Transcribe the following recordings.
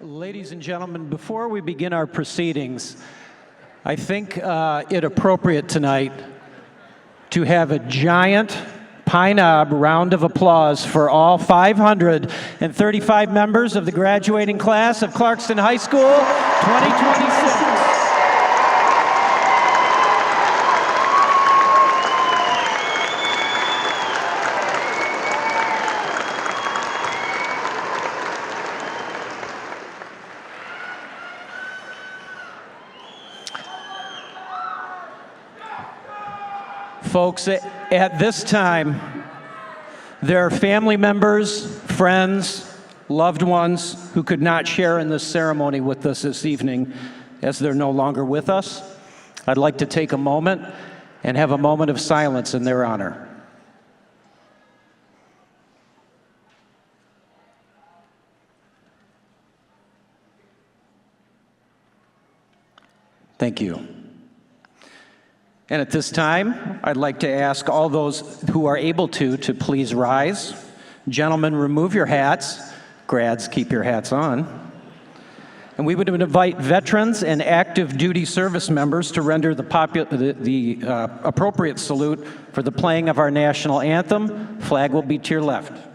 Ladies and gentlemen, before we begin our proceedings, I think it appropriate tonight to have a giant pie knob round of applause for all 535 members of the graduating class of Clarkston High School 2026. Folks, at this time, there are family members, friends, loved ones who could not share in this ceremony with us this evening as they're no longer with us. I'd like to take a moment and have a moment of silence in their honor. Thank you. And at this time, I'd like to ask all those who are able to please rise. Gentlemen, remove your hats. Grads, keep your hats on. And we would invite veterans and active duty service members to render the appropriate salute for the playing of our national anthem. Flag will be to your left.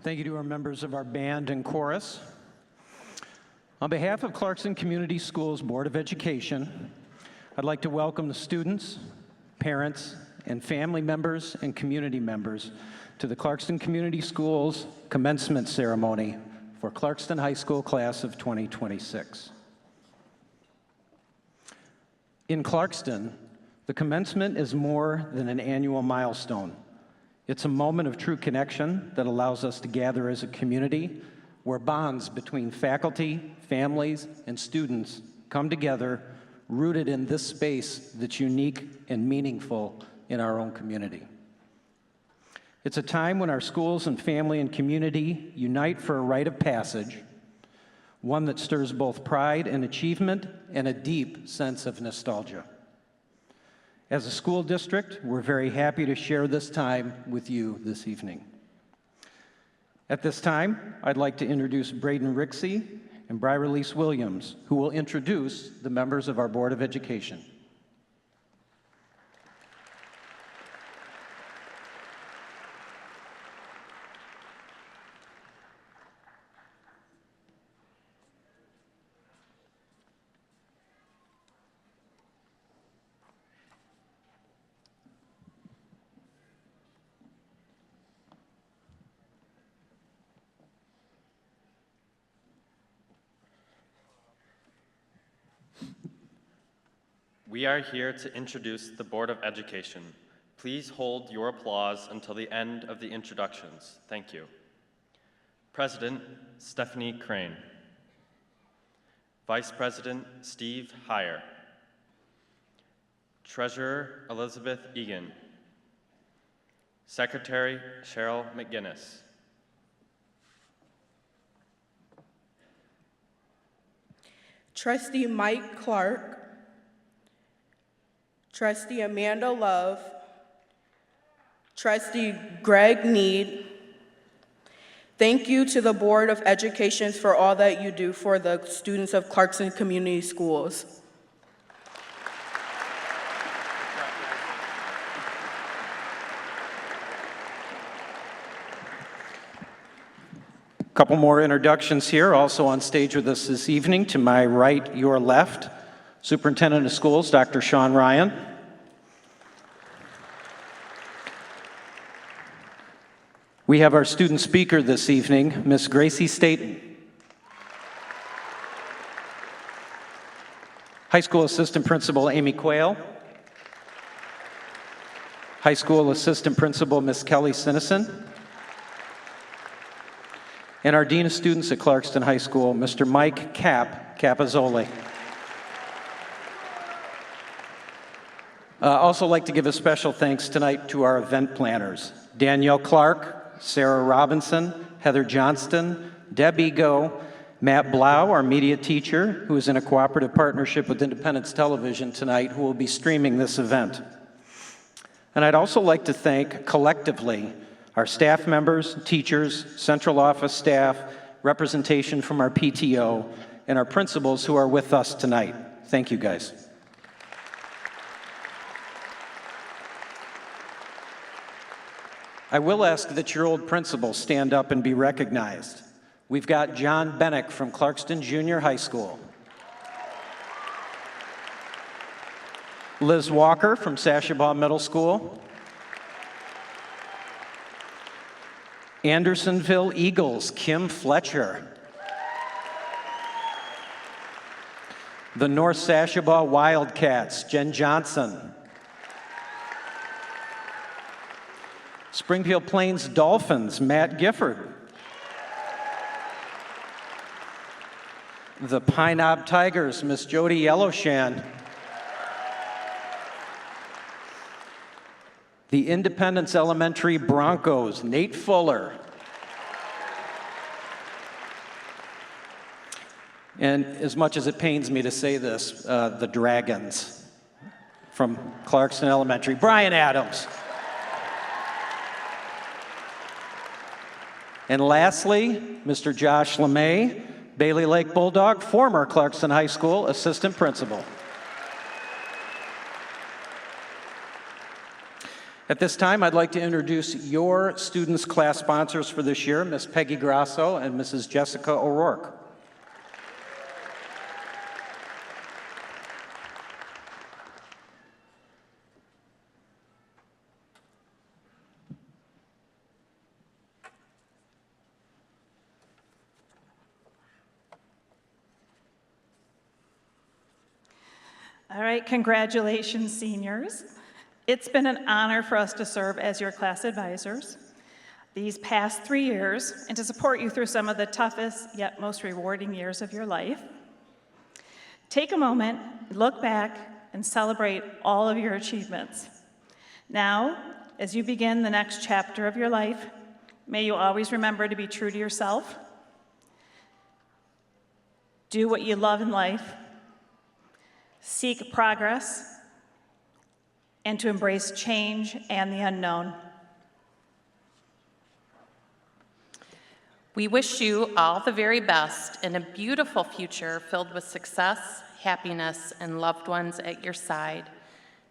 Thank you to our members of our band and chorus. On behalf of Clarkston Community Schools Board of Education, I'd like to welcome the students, parents, and family members and community members to the Clarkston Community Schools commencement ceremony for Clarkston High School class of 2026. In Clarkston, the commencement is more than an annual milestone. It's a moment of true connection that allows us to gather as a community where bonds between faculty, families, and students come together, rooted in this space that's unique and meaningful in our own community. It's a time when our schools and family and community unite for a rite of passage, one that stirs both pride and achievement and a deep sense of nostalgia. As a school district, we're very happy to share this time with you this evening. At this time, I'd like to introduce Braden Rixey and Bryerlise Williams, who will introduce the members of our Board of Education. We are here to introduce the Board of Education. Please hold your applause until the end of the introductions. Thank you. President Stephanie Crane. Vice President Steve Heyer. Treasurer Elizabeth Egan. Secretary Cheryl McGinnis. Trustee Mike Clark. Trustee Amanda Love, Trustee Greg Need. Thank you to the Board of Education for all that you do for the students of Clarkston Community Schools. A couple more introductions here. Also on stage with us this evening, to my right, your left, Superintendent of Schools, Dr. Sean Ryan. We have our student speaker this evening, Miss Gracie Staten. High School Assistant Principal Amy Quayle. High School Assistant Principal Miss Kelly Sinison. And our Dean of Students at Clarkston High School, Mr. Mike Capazzoli. Also like to give a special thanks tonight to our event planners, Danielle Clark, Sarah Robinson, Heather Johnston, Deb Ego, Matt Blau, our media teacher, who is in a cooperative partnership with Independence Television tonight, who will be streaming this event. And I'd also like to thank, collectively, our staff members, teachers, central office staff, representation from our PTO, and our principals who are with us tonight. Thank you, guys. I will ask that your old principals stand up and be recognized. We've got John Bennick from Clarkston Junior High School. Liz Walker from Sashabaw Middle School. Andersonville Eagles, Kim Fletcher. The North Sashabaw Wildcats, Jen Johnson. Springfield Plains Dolphins, Matt Gifford. The Pine Knob Tigers, Miss Jody Yellowshan. The Independence Elementary Broncos, Nate Fuller. And as much as it pains me to say this, the Dragons from Clarkston Elementary, Brian Adams. And lastly, Mr. Josh LeMay, Bailey Lake Bulldog, former Clarkston High School assistant principal. At this time, I'd like to introduce your students' class sponsors for this year, Ms. Peggy Grasso and Mrs. Jessica O'Rourke. All right, congratulations, seniors. It's been an honor for us to serve as your class advisors these past 3 years and to support you through some of the toughest yet most rewarding years of your life. Take a moment, look back, and celebrate all of your achievements. Now, as you begin the next chapter of your life, may you always remember to be true to yourself, do what you love in life, seek progress, and to embrace change and the unknown. We wish you all the very best in a beautiful future filled with success, happiness, and loved ones at your side.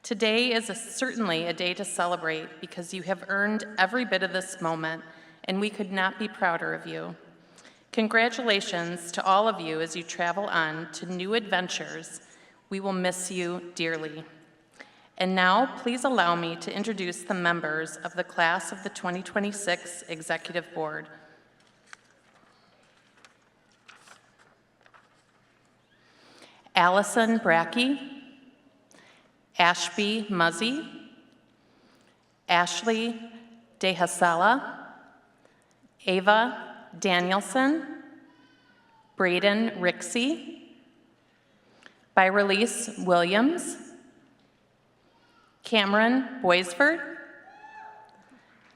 Today is certainly a day to celebrate because you have earned every bit of this moment, and we could not be prouder of you. Congratulations to all of you as you travel on to new adventures. We will miss you dearly. And now, please allow me to introduce the members of the class of the 2026 Executive Board. Allison Brackey, Ashby Muzzy, Ashley DeHasella, Ava Danielson, Braden Rixey, Byrelise Williams, Cameron Boisford,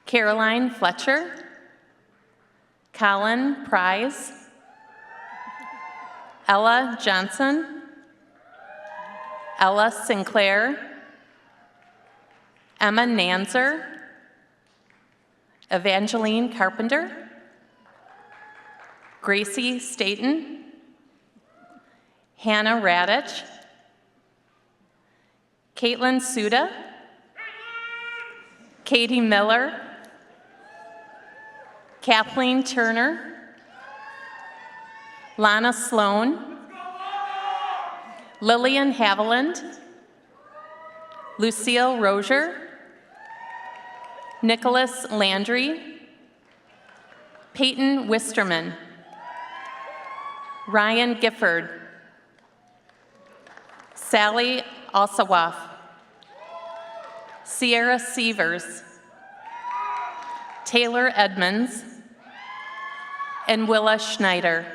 Caroline Fletcher, Colin Prize, Ella Johnson, Ella Sinclair, Emma Nanzer, Evangeline Carpenter, Gracie Staten, Hannah Radich, Caitlin Suda, Katie Miller, Kathleen Turner, Lana Sloan, Lillian Haviland, Lucille Rozier, Nicholas Landry, Peyton Wisterman, Ryan Gifford, Sally Alsawaf, Sierra Sievers, Taylor Edmonds, and Willa Schneider.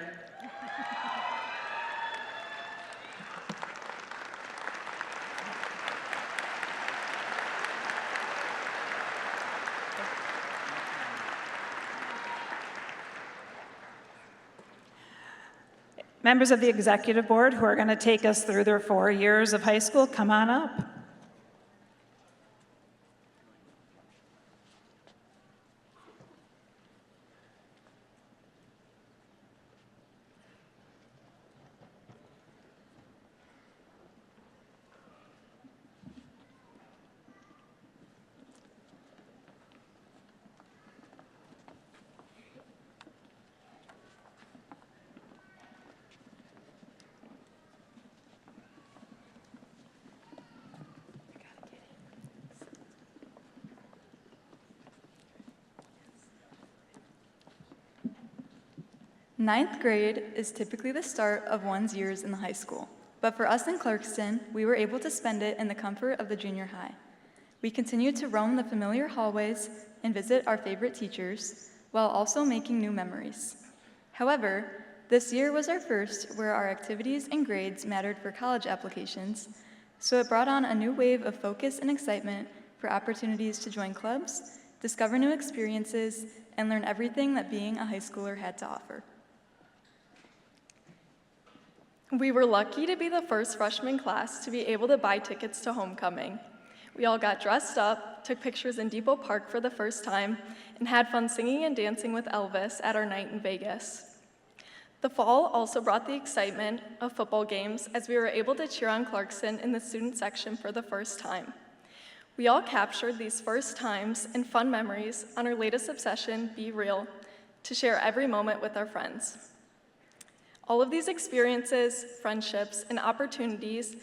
Members of the Executive Board who are going to take us through their 4 years of high school, come on up. Ninth grade is typically the start of one's years in the high school, but for us in Clarkston, we were able to spend it in the comfort of the junior high. We continued to roam the familiar hallways and visit our favorite teachers, while also making new memories. However, this year was our first where our activities and grades mattered for college applications, so it brought on a new wave of focus and excitement for opportunities to join clubs, discover new experiences, and learn everything that being a high schooler had to offer. We were lucky to be the first freshman class to be able to buy tickets to homecoming. We all got dressed up, took pictures in Depot Park for the first time, and had fun singing and dancing with Elvis at our night in Vegas. The fall also brought the excitement of football games as we were able to cheer on Clarkston in the student section for the first time. We all captured these first times and fun memories on our latest obsession, Be Real, to share every moment with our friends. All of these experiences, friendships, and opportunities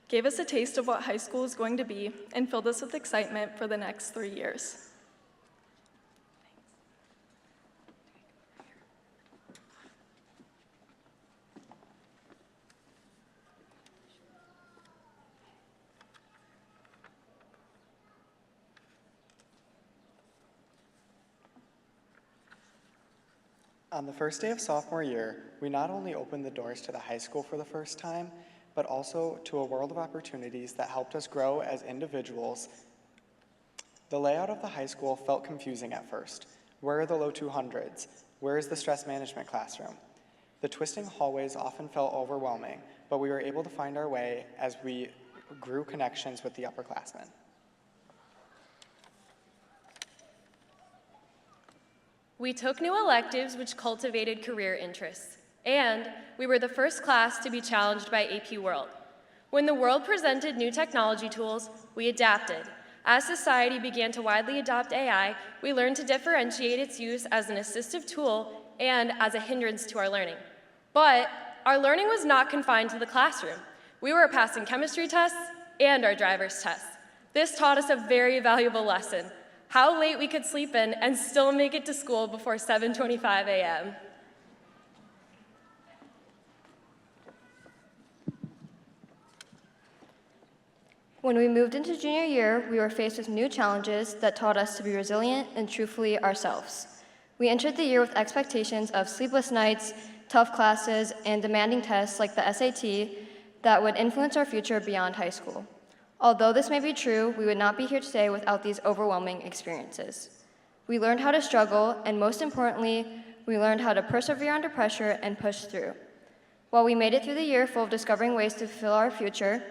gave us a taste of what high school is going to be and filled us with excitement for the next 3 years. On the first day of sophomore year, we not only opened the doors to the high school for the first time, but also to a world of opportunities that helped us grow as individuals. The layout of the high school felt confusing at first. Where are the low 200s? Where is the stress management classroom? The twisting hallways often felt overwhelming, but we were able to find our way as we grew connections with the upperclassmen. We took new electives which cultivated career interests, and we were the first class to be challenged by AP World. When the world presented new technology tools, we adapted. As society began to widely adopt AI, we learned to differentiate its use as an assistive tool and as a hindrance to our learning. But our learning was not confined to the classroom. We were passing chemistry tests and our driver's tests. This taught us a very valuable lesson: how late we could sleep in and still make it to school before 7:25 a.m. When we moved into junior year, we were faced with new challenges that taught us to be resilient and truthfully ourselves. We entered the year with expectations of sleepless nights, tough classes, and demanding tests like the SAT that would influence our future beyond high school. Although this may be true, we would not be here today without these overwhelming experiences. We learned how to struggle, and most importantly, we learned how to persevere under pressure and push through. While we made it through the year full of discovering ways to fulfill our future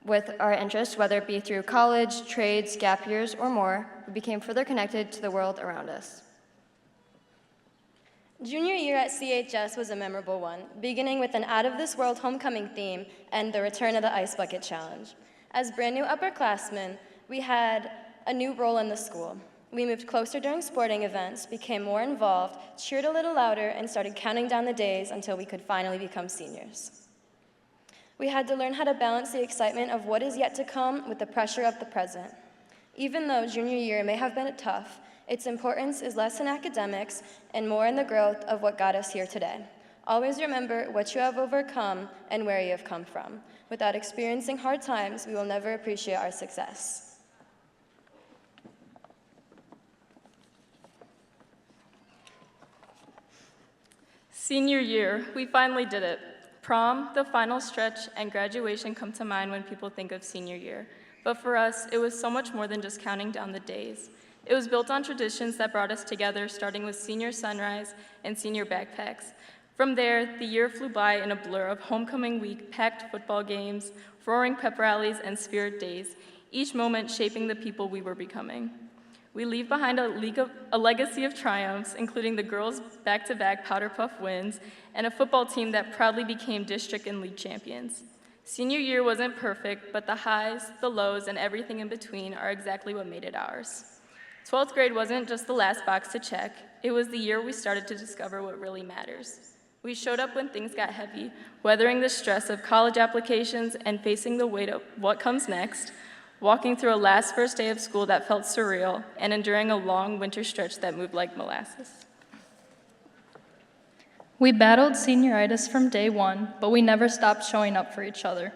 with our interests, whether it be through college, trades, gap years, or more, we became further connected to the world around us. Junior year at CHS was a memorable one, beginning with an out-of-this-world homecoming theme and the return of the Ice Bucket Challenge. As brand new upperclassmen, we had a new role in the school. We moved closer during sporting events, became more involved, cheered a little louder, and started counting down the days until we could finally become seniors. We had to learn how to balance the excitement of what is yet to come with the pressure of the present. Even though junior year may have been tough, its importance is less in academics and more in the growth of what got us here today. Always remember what you have overcome and where you have come from. Without experiencing hard times, we will never appreciate our success. Senior year, we finally did it. Prom, the final stretch, and graduation come to mind when people think of senior year. But for us, it was so much more than just counting down the days. It was built on traditions that brought us together, starting with senior sunrise and senior backpacks. From there, the year flew by in a blur of homecoming week, packed football games, roaring pep rallies, and spirit days, each moment shaping the people we were becoming. We leave behind a legacy of triumphs, including the girls' back-to-back Powder Puff wins and a football team that proudly became district and league champions. Senior year wasn't perfect, but the highs, the lows, and everything in between are exactly what made it ours. 12th grade wasn't just the last box to check. It was the year we started to discover what really matters. We showed up when things got heavy, weathering the stress of college applications and facing the weight of what comes next, walking through a first day of school that felt surreal, and enduring a long winter stretch that moved like molasses. We battled senioritis from day one, but we never stopped showing up for each other.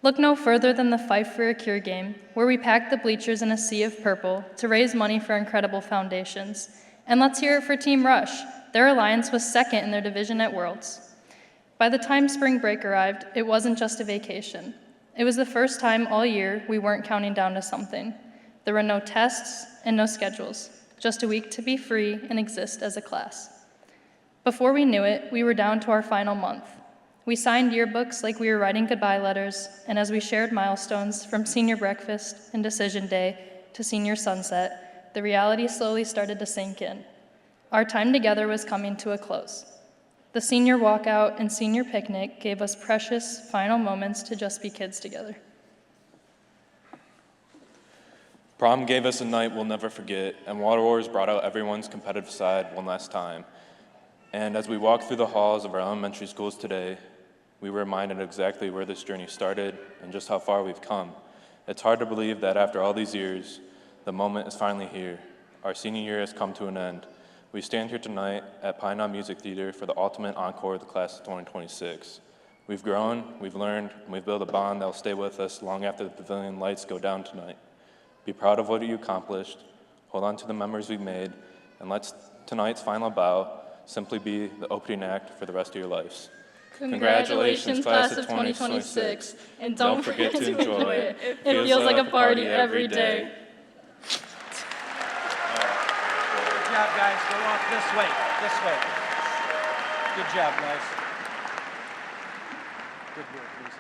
Look no further than the Fight for a Cure game, where we packed the bleachers in a sea of purple to raise money for incredible foundations. And let's hear it for Team Rush. Their alliance was second in their division at Worlds. By the time spring break arrived, it wasn't just a vacation. It was the first time all year we weren't counting down to something. There were no tests and no schedules, just a week to be free and exist as a class. Before we knew it, we were down to our final month. We signed yearbooks like we were writing goodbye letters, and as we shared milestones from senior breakfast and decision day to senior sunset, the reality slowly started to sink in. Our time together was coming to a close. The senior walkout and senior picnic gave us precious final moments to just be kids together. Prom gave us a night we'll never forget, and Water Wars brought out everyone's competitive side one last time. And as we walk through the halls of our elementary schools today, we were reminded exactly where this journey started and just how far we've come. It's hard to believe that after all these years, the moment is finally here. Our senior year has come to an end. We stand here tonight at Pine Knob Music Theater for the ultimate encore of the class of 2026. We've grown, we've learned, and we've built a bond that will stay with us long after the pavilion lights go down tonight. Be proud of what you accomplished, hold on to the memories we've made, and let tonight's final bow simply be the opening act for the rest of your lives. Congratulations, class of 2026, and don't forget to enjoy it. It feels like a party every day. Good job, guys. Go off this way. Good job, guys. Good work, Lisa.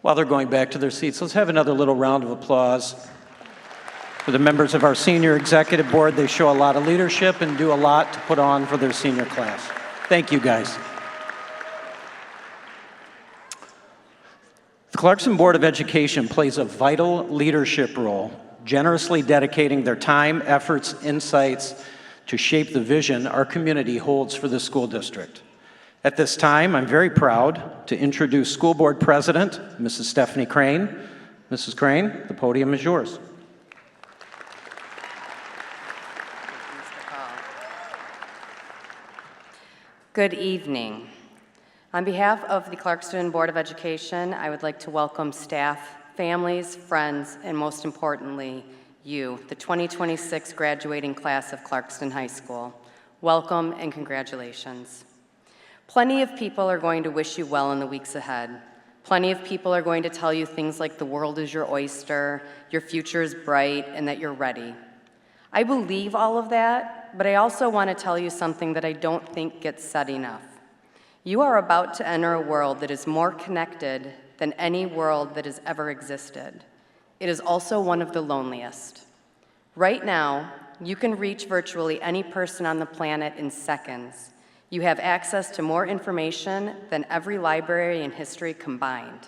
While they're going back to their seats, let's have another little round of applause for the members of our senior executive board. They show a lot of leadership and do a lot to put on for their senior class. Thank you, guys. The Clarkston Board of Education plays a vital leadership role, generously dedicating their time, efforts, insights to shape the vision our community holds for the school district. At this time, I'm very proud to introduce School Board President, Mrs. Stephanie Crane. Mrs. Crane, the podium is yours. Good evening. On behalf of the Clarkston Board of Education, I would like to welcome staff, families, friends, and most importantly, you, the 2026 graduating class of Clarkston High School. Welcome and congratulations. Plenty of people are going to wish you well in the weeks ahead. Plenty of people are going to tell you things like the world is your oyster, your future is bright, and that you're ready. I believe all of that, but I also want to tell you something that I don't think gets said enough. You are about to enter a world that is more connected than any world that has ever existed. It is also one of the loneliest. Right now, you can reach virtually any person on the planet in seconds. You have access to more information than every library in history combined.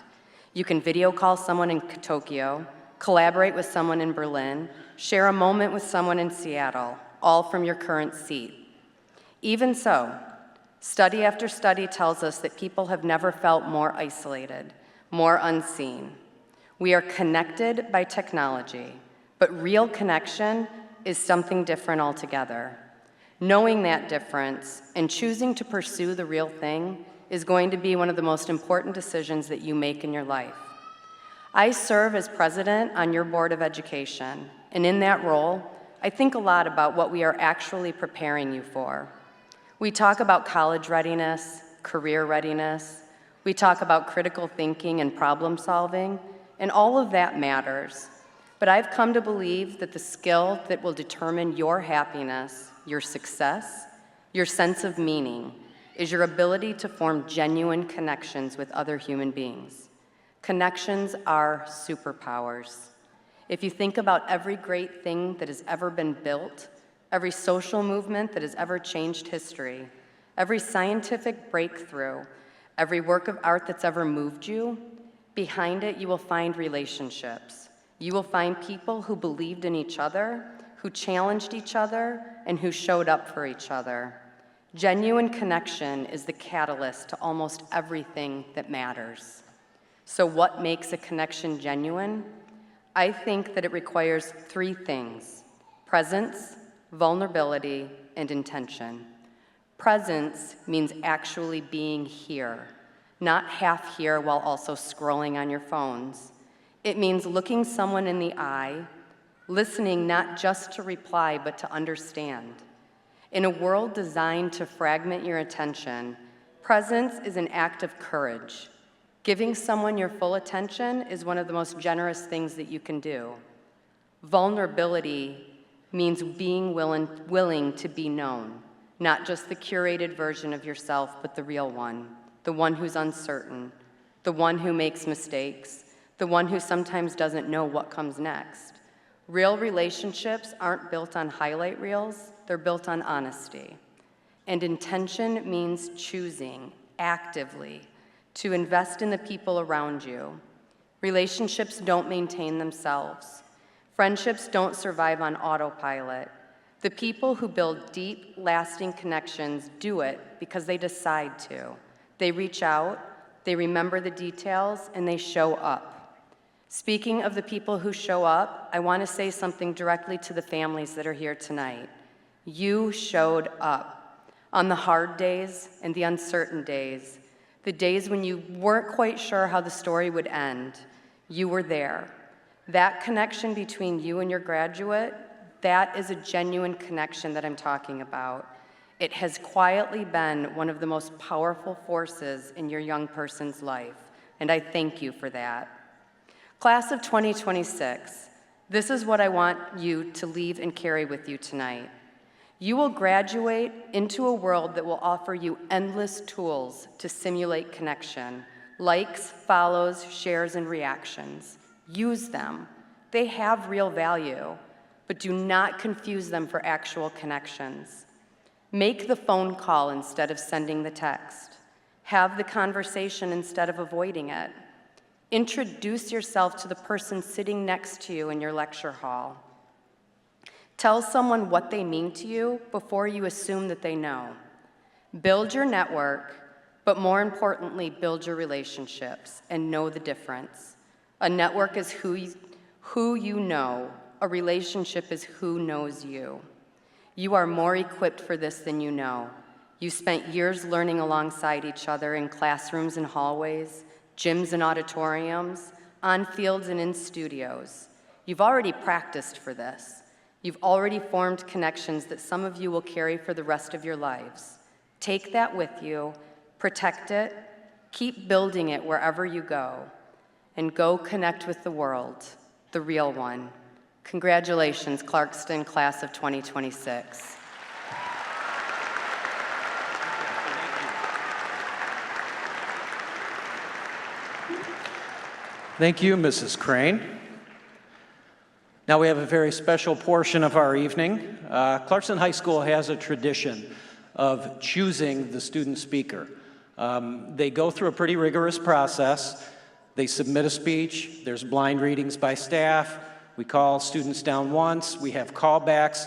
You can video call someone in Tokyo, collaborate with someone in Berlin, share a moment with someone in Seattle, all from your current seat. Even so, study after study tells us that people have never felt more isolated, more unseen. We are connected by technology, but real connection is something different altogether. Knowing that difference and choosing to pursue the real thing is going to be one of the most important decisions that you make in your life. I serve as president on your Board of Education, and in that role, I think a lot about what we are actually preparing you for. We talk about college readiness, career readiness, we talk about critical thinking and problem solving, and all of that matters. But I've come to believe that the skill that will determine your happiness, your success, your sense of meaning, is your ability to form genuine connections with other human beings. Connections are superpowers. If you think about every great thing that has ever been built, every social movement that has ever changed history, every scientific breakthrough, every work of art that's ever moved you, behind it you will find relationships. You will find people who believed in each other, who challenged each other, and who showed up for each other. Genuine connection is the catalyst to almost everything that matters. So what makes a connection genuine? I think that it requires three things: presence, vulnerability, and intention. Presence means actually being here, not half here while also scrolling on your phones. It means looking someone in the eye, listening not just to reply, but to understand. In a world designed to fragment your attention, presence is an act of courage. Giving someone your full attention is one of the most generous things that you can do. Vulnerability means being willing to be known, not just the curated version of yourself, but the real one, the one who's uncertain, the one who makes mistakes, the one who sometimes doesn't know what comes next. Real relationships aren't built on highlight reels, they're built on honesty. And intention means choosing actively to invest in the people around you. Relationships don't maintain themselves. Friendships don't survive on autopilot. The people who build deep, lasting connections do it because they decide to. They reach out, they remember the details, and they show up. Speaking of the people who show up, I want to say something directly to the families that are here tonight. You showed up on the hard days and the uncertain days, the days when you weren't quite sure how the story would end. You were there. That connection between you and your graduate, that is a genuine connection that I'm talking about. It has quietly been one of the most powerful forces in your young person's life, and I thank you for that. Class of 2026, this is what I want you to leave and carry with you tonight. You will graduate into a world that will offer you endless tools to simulate connection, likes, follows, shares, and reactions. Use them. They have real value, but do not confuse them for actual connections. Make the phone call instead of sending the text. Have the conversation instead of avoiding it. Introduce yourself to the person sitting next to you in your lecture hall. Tell someone what they mean to you before you assume that they know. Build your network, but more importantly, build your relationships and know the difference. A network is who you know. A relationship is who knows you. You are more equipped for this than you know. You spent years learning alongside each other in classrooms and hallways, gyms and auditoriums, on fields and in studios. You've already practiced for this. You've already formed connections that some of you will carry for the rest of your lives. Take that with you, protect it, keep building it wherever you go, and go connect with the world, the real one. Congratulations, Clarkston Class of 2026. Thank you, Mrs. Crane. Now we have a very special portion of our evening. Clarkston High School has a tradition of choosing the student speaker. They go through a pretty rigorous process. They submit a speech, there's blind readings by staff, we call students down once, we have callbacks.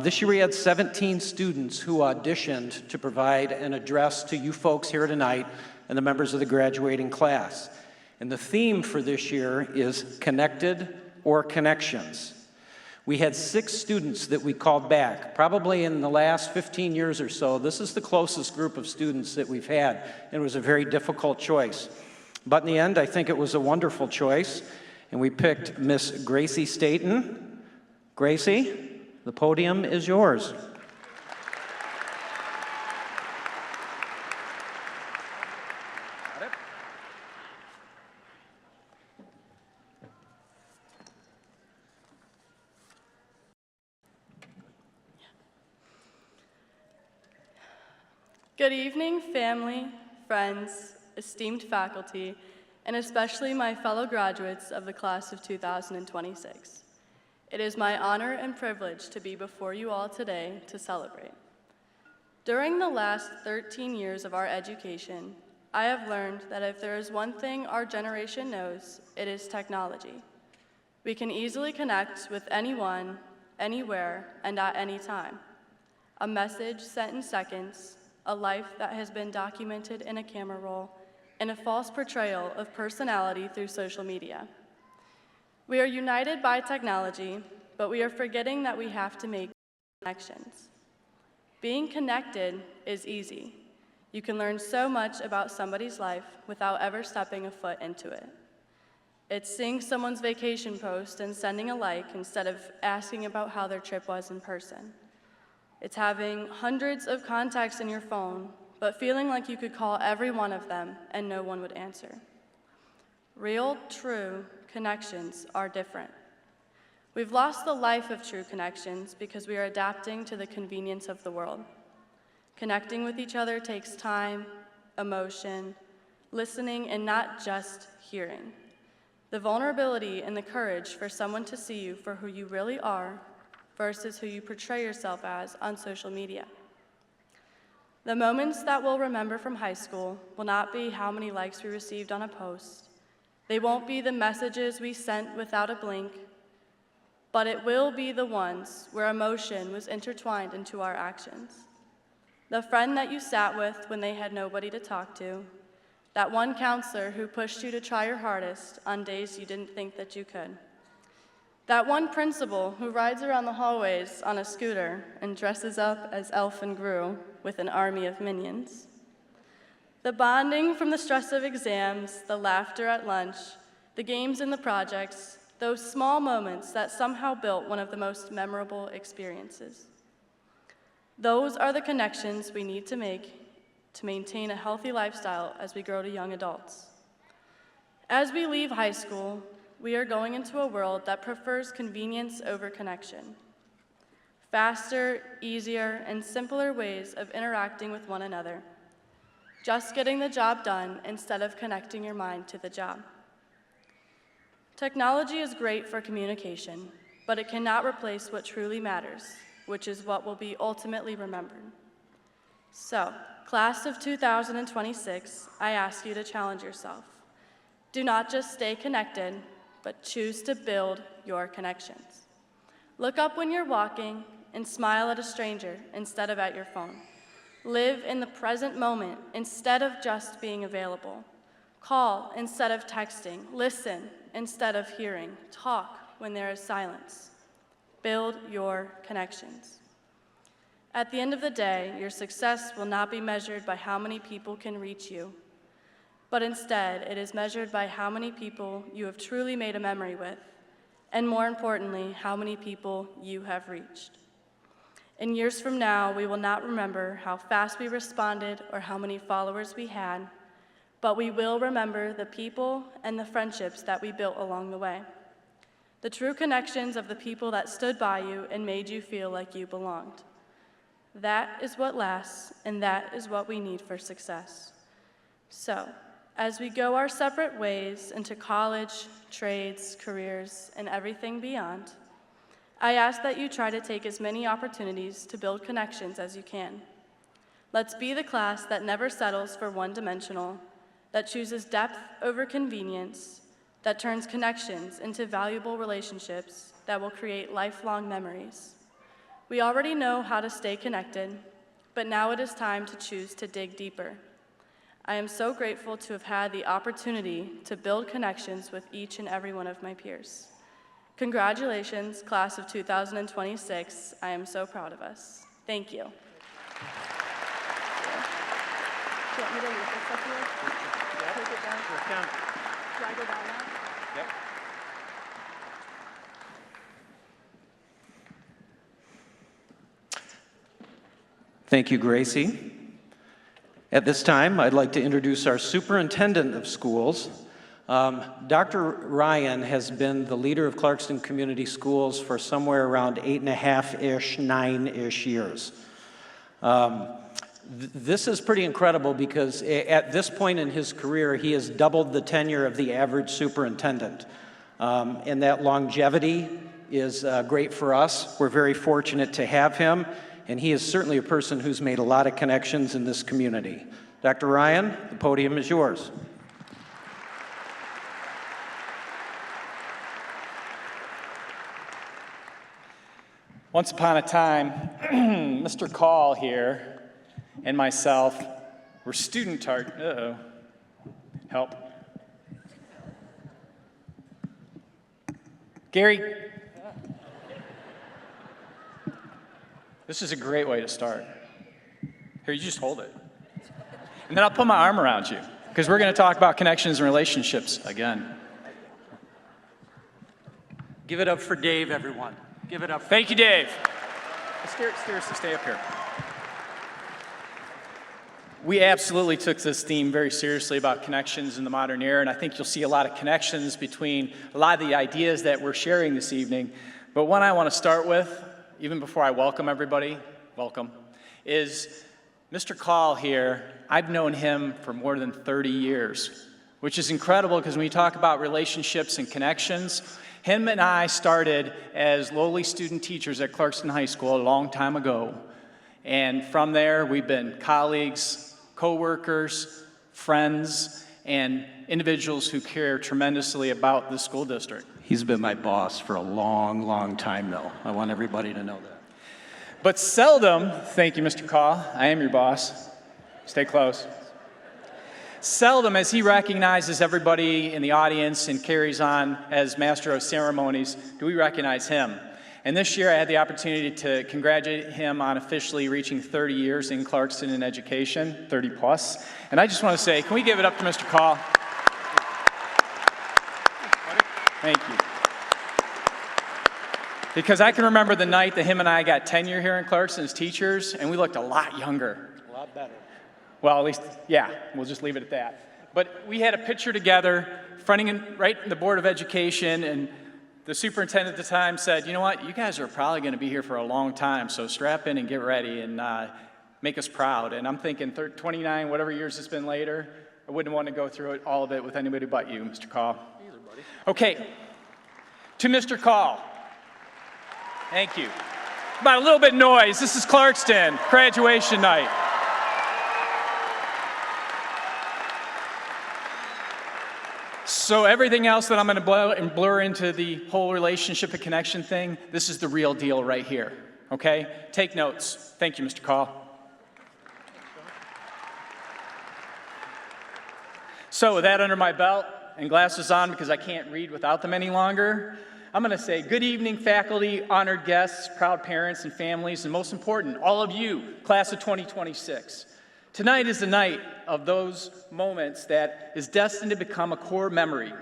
This year we had 17 students who auditioned to provide an address to you folks here tonight and the members of the graduating class. And the theme for this year is Connected or Connections. We had 6 students that we called back. Probably in the last 15 years or so, this is the closest group of students that we've had, and it was a very difficult choice. But in the end, I think it was a wonderful choice, and we picked Miss Gracie Staten. Gracie, the podium is yours. Good evening, family, friends, esteemed faculty, and especially my fellow graduates of the class of 2026. It is my honor and privilege to be before you all today to celebrate. During the last 13 years of our education, I have learned that if there is one thing our generation knows, it is technology. We can easily connect with anyone, anywhere, and at any time. A message sent in seconds, a life that has been documented in a camera roll, and a false portrayal of personality through social media. We are united by technology, but we are forgetting that we have to make connections. Being connected is easy. You can learn so much about somebody's life without ever stepping a foot into it. It's seeing someone's vacation post and sending a like instead of asking about how their trip was in person. It's having hundreds of contacts in your phone, but feeling like you could call every one of them and no one would answer. Real, true connections are different. We've lost the life of true connections because we are adapting to the convenience of the world. Connecting with each other takes time, emotion, listening, and not just hearing. the vulnerability and the courage for someone to see you for who you really are versus who you portray yourself as on social media. The moments that we'll remember from high school will not be how many likes we received on a post. They won't be the messages we sent without a blink, but it will be the ones where emotion was intertwined into our actions. The friend that you sat with when they had nobody to talk to, that one counselor who pushed you to try your hardest on days you didn't think that you could. That one principal who rides around the hallways on a scooter and dresses up as Elf and Gru with an army of minions. The bonding from the stress of exams, the laughter at lunch, the games and the projects, those small moments that somehow built one of the most memorable experiences. Those are the connections we need to make to maintain a healthy lifestyle as we grow to young adults. As we leave high school, we are going into a world that prefers convenience over connection. Faster, easier, and simpler ways of interacting with one another. Just getting the job done instead of connecting your mind to the job. Technology is great for communication, but it cannot replace what truly matters, which is what will be ultimately remembered. So, class of 2026, I ask you to challenge yourself. Do not just stay connected, but choose to build your connections. Look up when you're walking and smile at a stranger instead of at your phone. Live in the present moment instead of just being available. Call instead of texting. Listen instead of hearing. Talk when there is silence. Build your connections. At the end of the day, your success will not be measured by how many people can reach you, but instead it is measured by how many people you have truly made a memory with, and more importantly, how many people you have reached. In years from now, we will not remember how fast we responded or how many followers we had, but we will remember the people and the friendships that we built along the way. The true connections of the people that stood by you and made you feel like you belonged. That is what lasts, and that is what we need for success. So, as we go our separate ways into college, trades, careers, and everything beyond, I ask that you try to take as many opportunities to build connections as you can. Let's be the class that never settles for one-dimensional, that chooses depth over convenience, that turns connections into valuable relationships that will create lifelong memories. We already know how to stay connected, but now it is time to choose to dig deeper. I am so grateful to have had the opportunity to build connections with each and every one of my peers. Congratulations, class of 2026. I am so proud of us. Thank you. Do you want me to leave this up here? Take it down? Do I go down now? Yep. Thank you, Gracie. At this time, I'd like to introduce our superintendent of schools. Dr. Ryan has been the leader of Clarkston Community Schools for somewhere around 8.5-ish, 9-ish years. This is pretty incredible because at this point in his career, he has doubled the tenure of the average superintendent. And that longevity is great for us. We're very fortunate to have him, and he is certainly a person who's made a lot of connections in this community. Dr. Ryan, the podium is yours. Once upon a time, Mr. Call here and myself were student target. Uh-oh. Help. Gary. This is a great way to start. Here, you just hold it. And then I'll put my arm around you, because we're going to talk about connections and relationships again. Give it up for Dave, everyone. Give it up. Thank you, Dave. Seriously, stay up here. We absolutely took this theme very seriously about connections in the modern era, and I think you'll see a lot of connections between a lot of the ideas that we're sharing this evening. But one I want to start with, even before I welcome everybody, is Mr. Call here. I've known him for more than 30 years. which is incredible because when you talk about relationships and connections, him and I started as lowly student teachers at Clarkston High School a long time ago. And from there, we've been colleagues, co-workers, friends, and individuals who care tremendously about the school district. He's been my boss for a long, long time, though. I want everybody to know that. But seldom, thank you, Mr. Call, I am your boss. Stay close. Seldom, as he recognizes everybody in the audience and carries on as master of ceremonies, do we recognize him. And this year I had the opportunity to congratulate him on officially reaching 30 years in Clarkston in education, 30 plus. And I just want to say, can we give it up to Mr. Call? Thank you. Because I can remember the night that him and I got tenure here in Clarkston as teachers, and we looked a lot younger. A lot better. Well, at least, yeah, we'll just leave it at that. But we had a picture together, fronting right in the Board of Education, and the superintendent at the time said, you know what, you guys are probably going to be here for a long time, so strap in and get ready and make us proud. And I'm thinking 29, whatever years it's been later, I wouldn't want to go through it, all of it, with anybody but you, Mr. Call. Okay, to Mr. Call. Thank you. About a little bit of noise. This is Clarkston, graduation night. So everything else that I'm going to blur into the whole relationship and connection thing, this is the real deal right here, okay? Take notes. Thank you, Mr. Call. So with that under my belt and glasses on because I can't read without them any longer, I'm going to say good evening, faculty, honored guests, proud parents and families, and most important, all of you, class of 2026. Tonight is the night of those moments that is destined to become a core memory.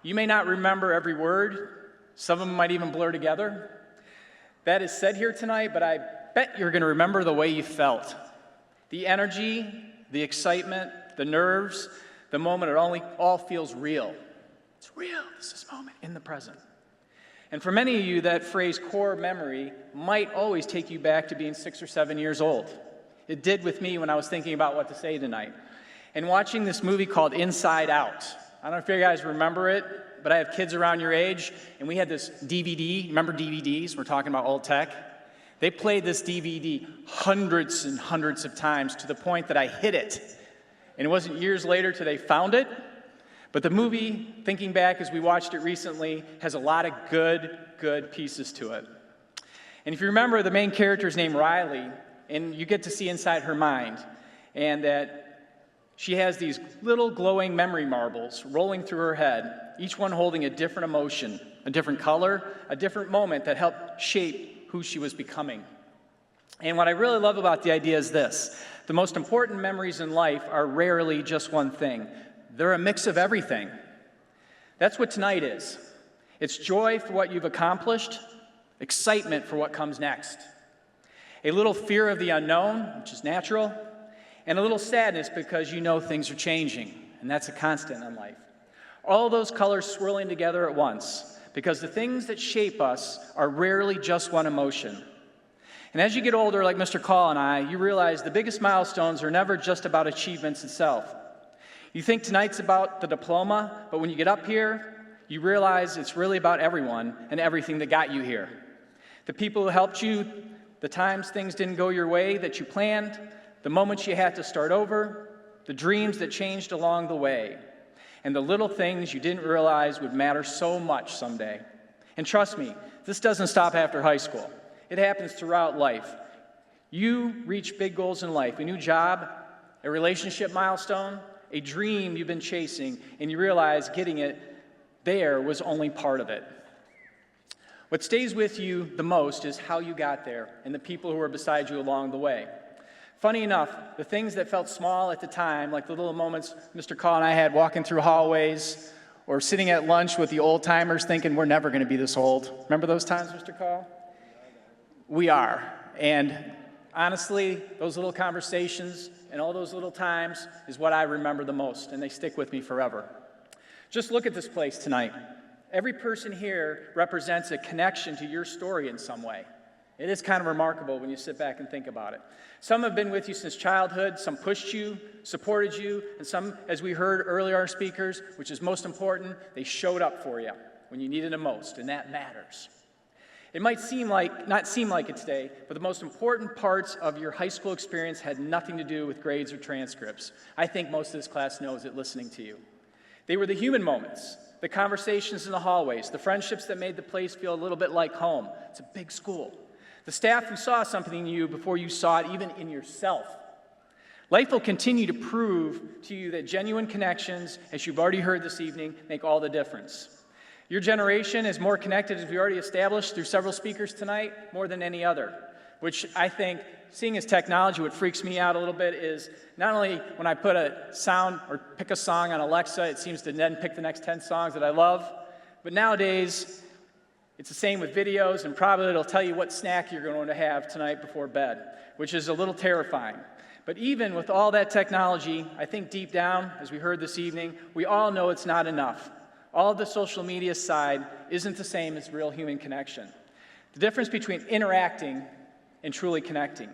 You may not remember every word. Some of them might even blur together. That is said here tonight, but I bet you're going to remember the way you felt. The energy, the excitement, the nerves, the moment, it all feels real. It's real. This is a moment in the present. And for many of you, that phrase core memory might always take you back to being 6 or 7 years old. It did with me when I was thinking about what to say tonight. And watching this movie called Inside Out. I don't know if you guys remember it, but I have kids around your age, and we had this DVD. Remember DVDs? We're talking about old tech. They played this DVD hundreds and hundreds of times to the point that I hid it. And it wasn't years later till they found it. But the movie, thinking back as we watched it recently, has a lot of good pieces to it. And if you remember, the main character is named Riley, and you get to see inside her mind, and that she has these little glowing memory marbles rolling through her head, each one holding a different emotion, a different color, a different moment that helped shape who she was becoming. And what I really love about the idea is this: the most important memories in life are rarely just one thing. They're a mix of everything. That's what tonight is. It's joy for what you've accomplished, excitement for what comes next, a little fear of the unknown, which is natural, and a little sadness because you know things are changing, and that's a constant in life. All those colors swirling together at once, because the things that shape us are rarely just one emotion. And as you get older, like Mr. Call and I, you realize the biggest milestones are never just about achievements itself. You think tonight's about the diploma, but when you get up here, you realize it's really about everyone and everything that got you here. The people who helped you, the times things didn't go your way that you planned, the moments you had to start over, the dreams that changed along the way, and the little things you didn't realize would matter so much someday. And trust me, this doesn't stop after high school. It happens throughout life. You reach big goals in life, a new job, a relationship milestone, a dream you've been chasing, and you realize getting it there was only part of it. What stays with you the most is how you got there and the people who were beside you along the way. Funny enough, the things that felt small at the time, like the little moments Mr. Call and I had walking through hallways or sitting at lunch with the old-timers thinking we're never going to be this old. Remember those times, Mr. Call? We are. And honestly, those little conversations and all those little times is what I remember the most, and they stick with me forever. Just look at this place tonight. Every person here represents a connection to your story in some way. It is kind of remarkable when you sit back and think about it. Some have been with you since childhood, some pushed you, supported you, and some, as we heard earlier, our speakers, which is most important, they showed up for you when you needed them most, and that matters. It might not seem like it today, but the most important parts of your high school experience had nothing to do with grades or transcripts. I think most of this class knows it listening to you. They were the human moments, the conversations in the hallways, the friendships that made the place feel a little bit like home. It's a big school. The staff who saw something in you before you saw it even in yourself. Life will continue to prove to you that genuine connections, as you've already heard this evening, make all the difference. Your generation is more connected, as we already established through several speakers tonight, more than any other, which I think, seeing as technology, what freaks me out a little bit is not only when I put a sound or pick a song on Alexa, it seems to then pick the next 10 songs that I love, but nowadays, it's the same with videos, and probably it'll tell you what snack you're going to have tonight before bed, which is a little terrifying. But even with all that technology, I think deep down, as we heard this evening, we all know it's not enough. All of the social media side isn't the same as real human connection. The difference between interacting and truly connecting.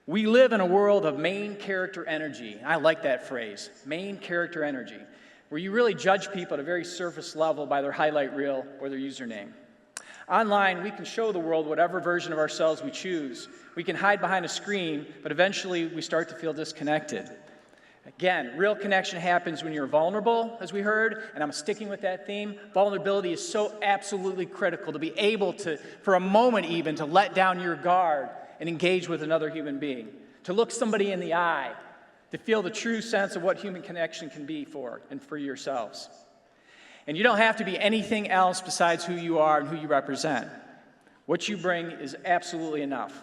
We live in a world of main character energy. I like that phrase, main character energy, where you really judge people at a very surface level by their highlight reel or their username. Online, we can show the world whatever version of ourselves we choose. We can hide behind a screen, but eventually we start to feel disconnected. Again, real connection happens when you're vulnerable, as we heard, and I'm sticking with that theme. Vulnerability is so absolutely critical to be able to, for a moment even, to let down your guard and engage with another human being, to look somebody in the eye, to feel the true sense of what human connection can be for and for yourselves. And you don't have to be anything else besides who you are and who you represent. What you bring is absolutely enough.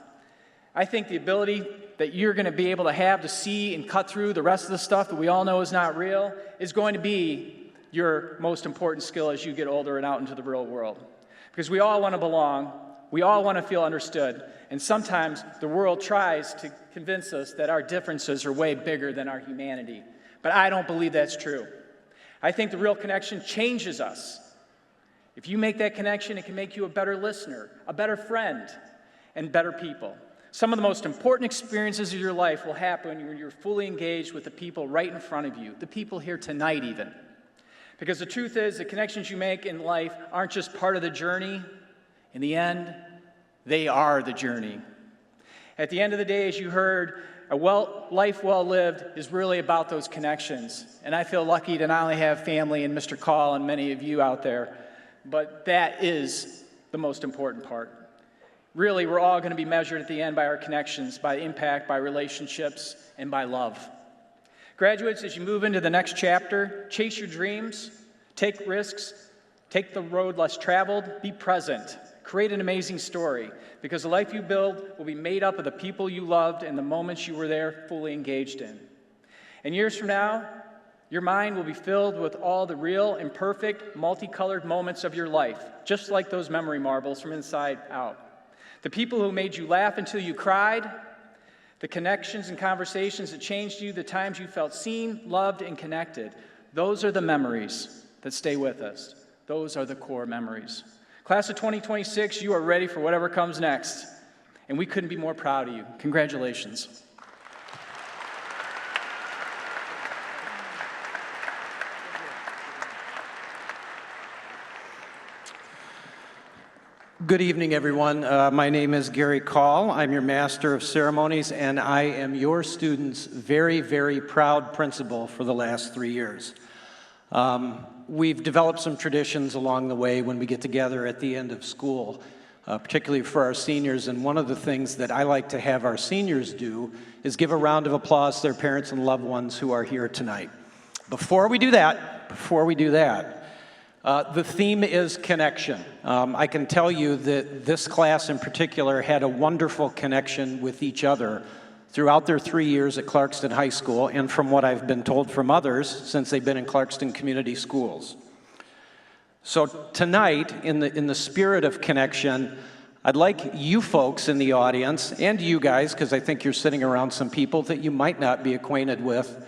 I think the ability that you're going to be able to have to see and cut through the rest of the stuff that we all know is not real is going to be your most important skill as you get older and out into the real world. Because we all want to belong, we all want to feel understood, and sometimes the world tries to convince us that our differences are way bigger than our humanity. But I don't believe that's true. I think the real connection changes us. If you make that connection, it can make you a better listener, a better friend, and better people. Some of the most important experiences of your life will happen when you're fully engaged with the people right in front of you, the people here tonight even. Because the truth is, the connections you make in life aren't just part of the journey. In the end, they are the journey. At the end of the day, as you heard, life well lived is really about those connections. And I feel lucky to not only have family and Mr. Call and many of you out there, but that is the most important part. Really, we're all going to be measured at the end by our connections, by impact, by relationships, and by love. Graduates, as you move into the next chapter, chase your dreams, take risks, take the road less traveled, be present, create an amazing story, because the life you build will be made up of the people you loved and the moments you were there fully engaged in. And years from now, your mind will be filled with all the real, imperfect, multicolored moments of your life, just like those memory marbles from inside out. The people who made you laugh until you cried, the connections and conversations that changed you, the times you felt seen, loved, and connected. Those are the memories that stay with us. Those are the core memories. Class of 2026, you are ready for whatever comes next, and we couldn't be more proud of you. Congratulations. Good evening, everyone. My name is Gary Call. I'm your Master of Ceremonies, and I am your student's very, very proud principal for the last 3 years. We've developed some traditions along the way when we get together at the end of school, particularly for our seniors, and one of the things that I like to have our seniors do is give a round of applause to their parents and loved ones who are here tonight. Before we do that, the theme is connection. I can tell you that this class in particular had a wonderful connection with each other throughout their 3 years at Clarkston High School, and from what I've been told from others since they've been in Clarkston Community Schools. So tonight, in the spirit of connection, I'd like you folks in the audience, and you guys, because I think you're sitting around some people that you might not be acquainted with,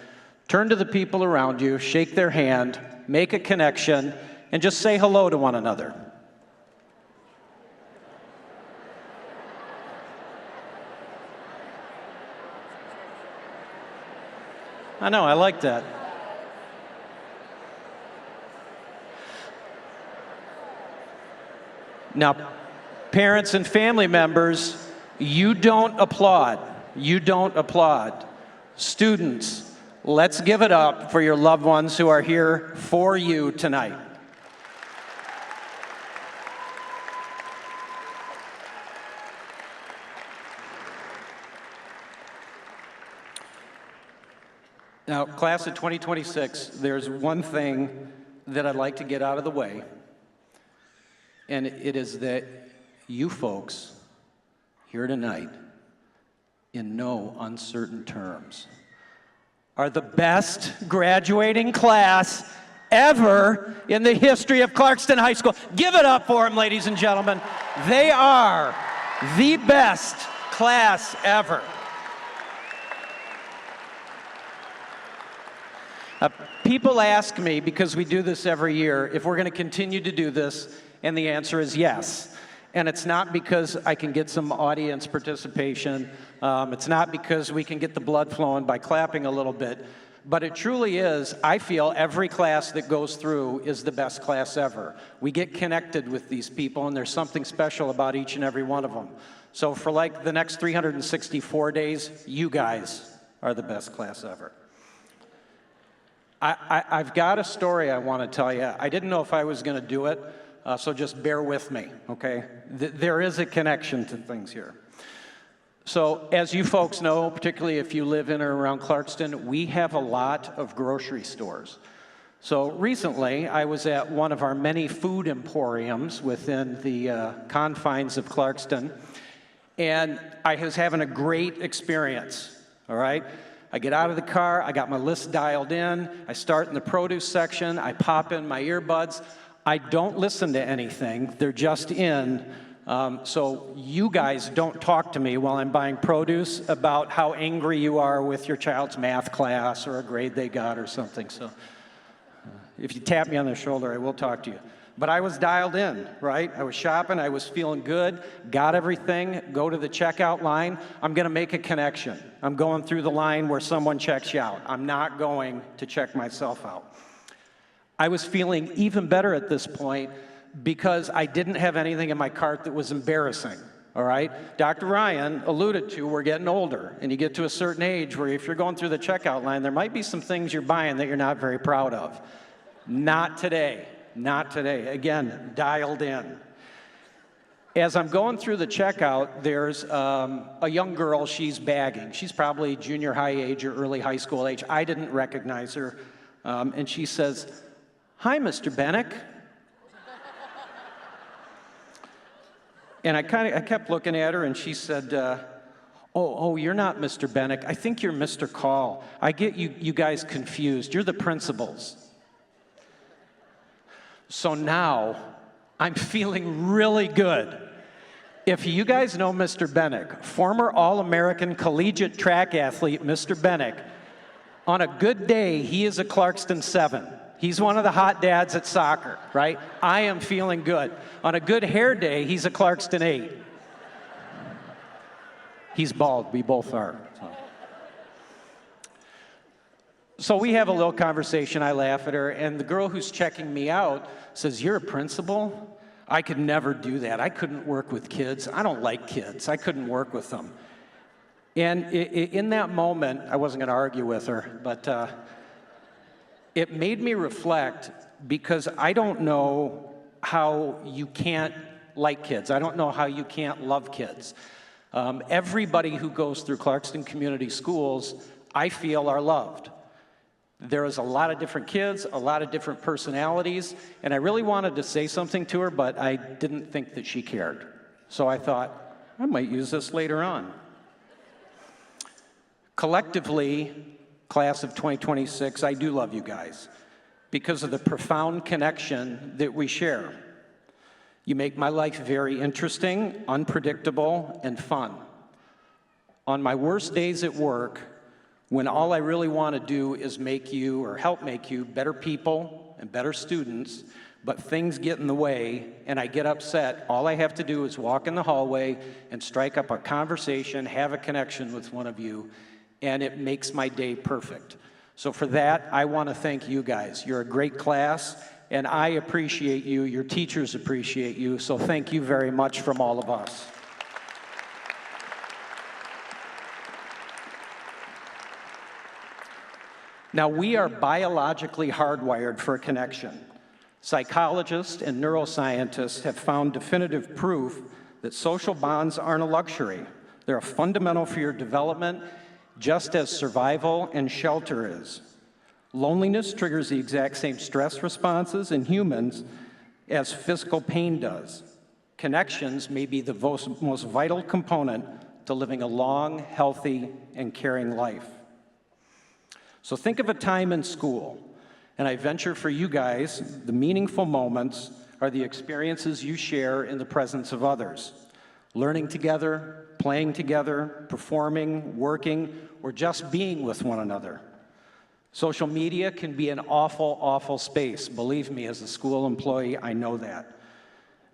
turn to the people around you, shake their hand, make a connection, and just say hello to one another. I know, I like that. Now, parents and family members, you don't applaud. You don't applaud. Students, let's give it up for your loved ones who are here for you tonight. Now, class of 2026, there's one thing that I'd like to get out of the way, and it is that you folks here tonight, in no uncertain terms, are the best graduating class ever in the history of Clarkston High School. Give it up for them, ladies and gentlemen. They are the best class ever. People ask me, because we do this every year, if we're going to continue to do this, and the answer is yes. And it's not because I can get some audience participation. It's not because we can get the blood flowing by clapping a little bit. But it truly is, I feel every class that goes through is the best class ever. We get connected with these people, and there's something special about each and every one of them. So for like the next 364 days, you guys are the best class ever. I've got a story I want to tell you. I didn't know if I was going to do it, so just bear with me, okay? There is a connection to things here. So as you folks know, particularly if you live in or around Clarkston, we have a lot of grocery stores. So recently, I was at one of our many food emporiums within the confines of Clarkston, and I was having a great experience, all right? I get out of the car, I got my list dialed in, I start in the produce section, I pop in my earbuds. I don't listen to anything, they're just in. So you guys don't talk to me while I'm buying produce about how angry you are with your child's math class or a grade they got or something. So if you tap me on the shoulder, I will talk to you. But I was dialed in, right? I was shopping, I was feeling good, got everything, go to the checkout line. I'm gonna make a connection. I'm going through the line where someone checks you out. I'm not going to check myself out. I was feeling even better at this point because I didn't have anything in my cart that was embarrassing, all right? Dr. Ryan alluded to, we're getting older, and you get to a certain age where if you're going through the checkout line, there might be some things you're buying that you're not very proud of. Not today. Not today. Again, dialed in. As I'm going through the checkout, there's a young girl, she's bagging. She's probably junior high age or early high school age. I didn't recognize her. And she says, "Hi, Mr. Bennick." And I kept looking at her, and she said, oh, you're not Mr. Bennick. I think you're Mr. Call. I get you guys confused. You're the principals. So now, I'm feeling really good. If you guys know Mr. Bennick, former All-American collegiate track athlete Mr. Bennick, on a good day, he is a Clarkston 7. He's one of the hot dads at soccer, right? I am feeling good. On a good hair day, he's a Clarkston 8. He's bald, we both are. So we have a little conversation, I laugh at her, and the girl who's checking me out says, "You're a principal? I could never do that. I couldn't work with kids. I don't like kids. I couldn't work with them." And in that moment, I wasn't gonna argue with her, but it made me reflect because I don't know how you can't like kids. I don't know how you can't love kids. Everybody who goes through Clarkston Community Schools, I feel, are loved. There is a lot of different kids, a lot of different personalities, and I really wanted to say something to her, but I didn't think that she cared. So I thought, I might use this later on. Collectively, class of 2026, I do love you guys because of the profound connection that we share. You make my life very interesting, unpredictable, and fun. On my worst days at work, when all I really want to do is make you, or help make you, better people and better students, but things get in the way and I get upset, all I have to do is walk in the hallway and strike up a conversation, have a connection with one of you, and it makes my day perfect. So for that, I want to thank you guys. You're a great class, and I appreciate you. Your teachers appreciate you, so thank you very much from all of us. Now, we are biologically hardwired for a connection. Psychologists and neuroscientists have found definitive proof that social bonds aren't a luxury. They're a fundamental for your development, just as survival and shelter is. Loneliness triggers the exact same stress responses in humans as physical pain does. Connections may be the most vital component to living a long, healthy, and caring life. So think of a time in school, and I venture for you guys, the meaningful moments are the experiences you share in the presence of others. Learning together, playing together, performing, working, or just being with one another. Social media can be an awful, awful space. Believe me, as a school employee, I know that.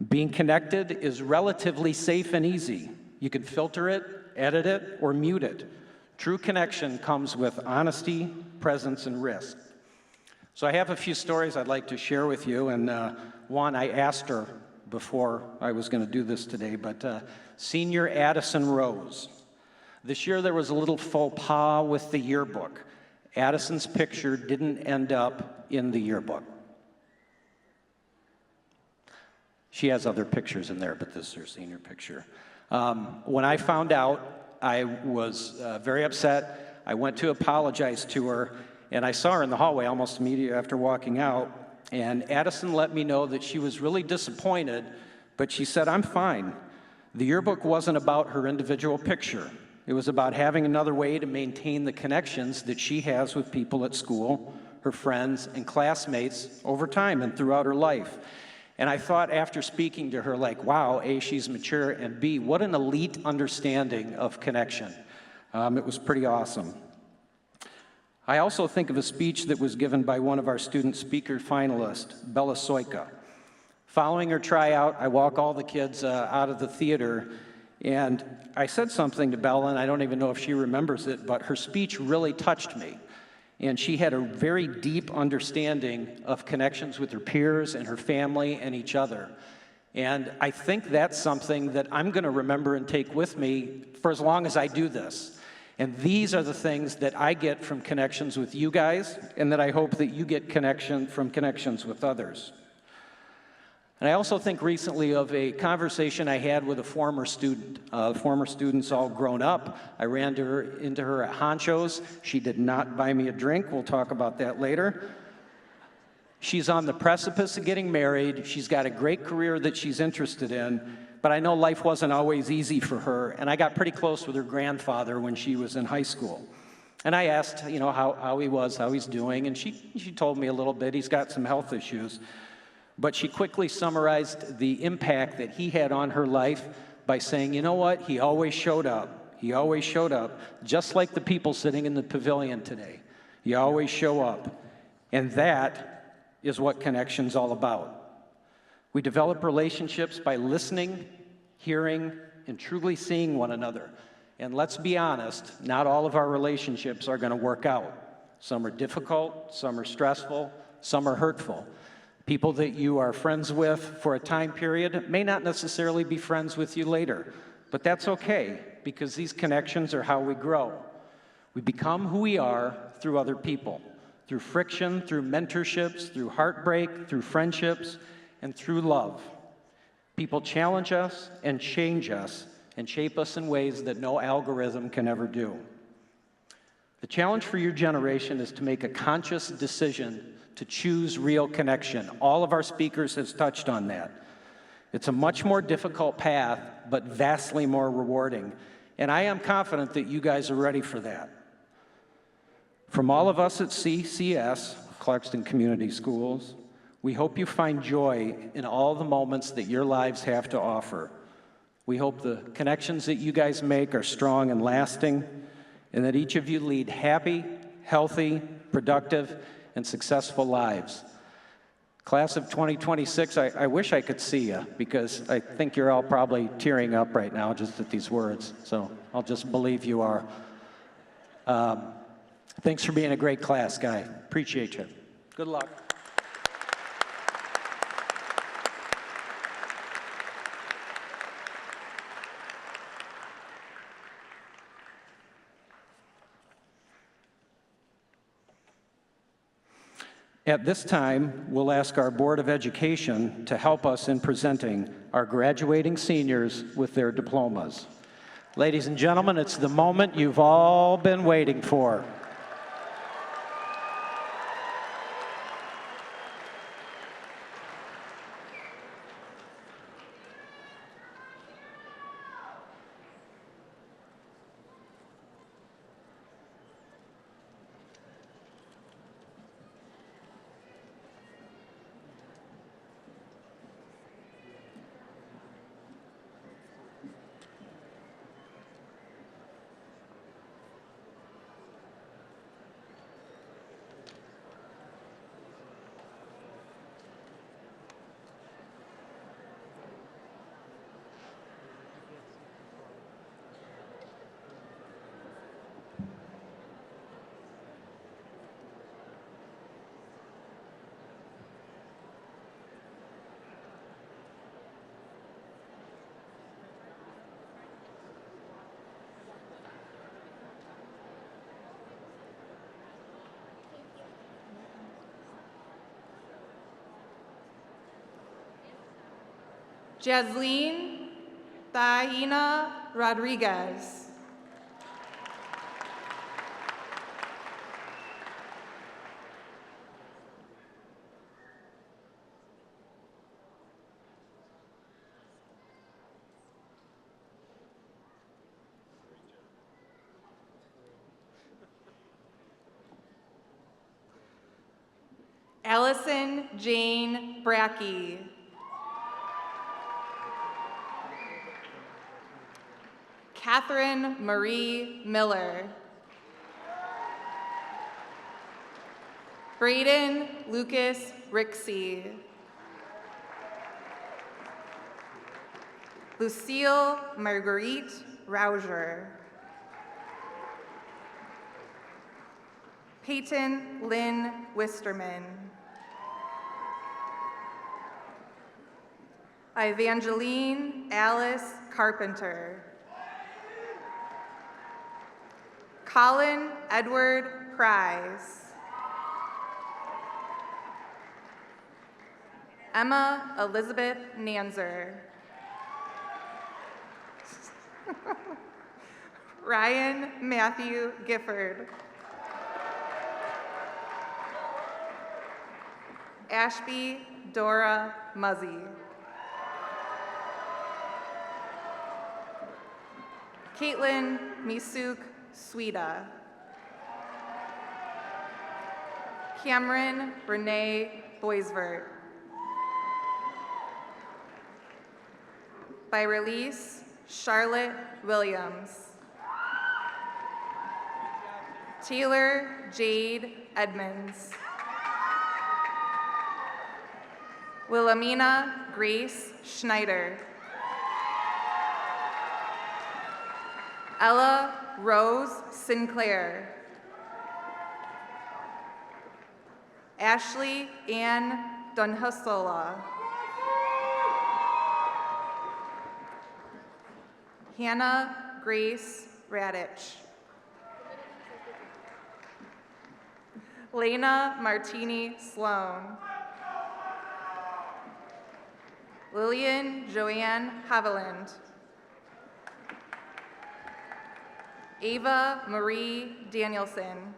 Being connected is relatively safe and easy. You can filter it, edit it, or mute it. True connection comes with honesty, presence, and risk. So I have a few stories I'd like to share with you, and one I asked her before I was going to do this today, but Senior Addison Rose. This year there was a little faux pas with the yearbook. Addison's picture didn't end up in the yearbook. She has other pictures in there, but this is her senior picture. When I found out, I was very upset. I went to apologize to her, and I saw her in the hallway almost immediately after walking out, and Addison let me know that she was really disappointed, but she said, "I'm fine." The yearbook wasn't about her individual picture. It was about having another way to maintain the connections that she has with people at school, her friends, and classmates over time and throughout her life. And I thought after speaking to her, like, wow, A, she's mature, and B, what an elite understanding of connection. It was pretty awesome. I also think of a speech that was given by one of our student speaker finalists, Bella Soika. Following her tryout, I walk all the kids out of the theater, and I said something to Bella, and I don't even know if she remembers it, but her speech really touched me. And she had a very deep understanding of connections with her peers and her family and each other. And I think that's something that I'm going to remember and take with me for as long as I do this. And these are the things that I get from connections with you guys, and that I hope that you get from connections with others. And I also think recently of a conversation I had with a former student. Former student's all grown up. I ran into her at Honcho's. She did not buy me a drink. We'll talk about that later. She's on the precipice of getting married. She's got a great career that she's interested in, but I know life wasn't always easy for her, and I got pretty close with her grandfather when she was in high school. And I asked, how he was, how he's doing, and she told me a little bit. He's got some health issues. But she quickly summarized the impact that he had on her life by saying, you know what, he always showed up. He always showed up, just like the people sitting in the pavilion today. You always show up. And that is what connection's all about. We develop relationships by listening, hearing, and truly seeing one another. And let's be honest, not all of our relationships are going to work out. Some are difficult, some are stressful, some are hurtful. People that you are friends with for a time period may not necessarily be friends with you later, but that's okay, because these connections are how we grow. We become who we are through other people, through friction, through mentorships, through heartbreak, through friendships, and through love. People challenge us and change us and shape us in ways that no algorithm can ever do. The challenge for your generation is to make a conscious decision to choose real connection. All of our speakers has touched on that. It's a much more difficult path, but vastly more rewarding. And I am confident that you guys are ready for that. From all of us at CCS, Clarkston Community Schools, we hope you find joy in all the moments that your lives have to offer. We hope the connections that you guys make are strong and lasting, and that each of you lead happy, healthy, productive, and successful lives. Class of 2026, I wish I could see you, because I think you're all probably tearing up right now just at these words, so I'll just believe you are. Thanks for being a great class guy. Appreciate you. Good luck. At this time, we'll ask our Board of Education to help us in presenting our graduating seniors with their diplomas. Ladies and gentlemen, it's the moment you've all been waiting for. Jasleen Tahina Rodriguez. Allison Jane Brackey. Catherine Marie Miller. Braden Lucas Rixey. Lucille Marguerite Rauger. Peyton Lynn Wisterman. Evangeline Alice Carpenter. Colin Edward Prize. Emma Elizabeth Nanzer. Ryan Matthew Gifford. Ashby Dora Muzzy. Caitlin Misuk Sweda. Cameron Renee Boisvert. By release, Charlotte Williams. Taylor Jade Edmonds. Wilhelmina Grace Schneider. Ella Rose Sinclair. Ashley Ann Dunhusola. Hannah Grace Radich. Lena Martini Sloan. Lillian Joanne Haviland. Ava Marie Danielson.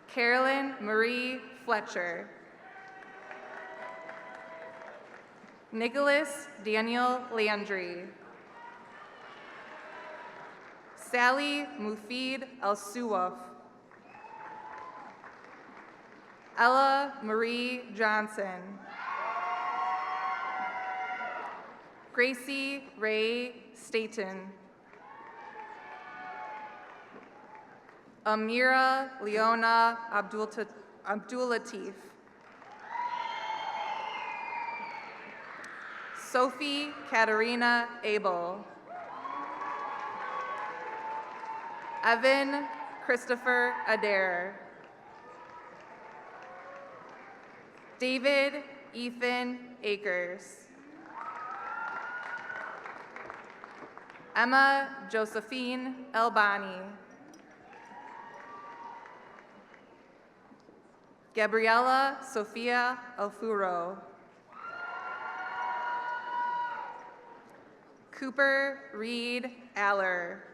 Carolyn Marie Fletcher. Nicholas Daniel Landry. Sally Mufid El-Suwaf. Ella Marie Johnson. Gracie Ray Staten. Amira Leona Abdulatif. Sophie Katerina Abel. Evan Christopher Adair. David Ethan Akers. Emma Josephine Elbani. Gabriela Sofia Alfuro. Cooper Reed Aller.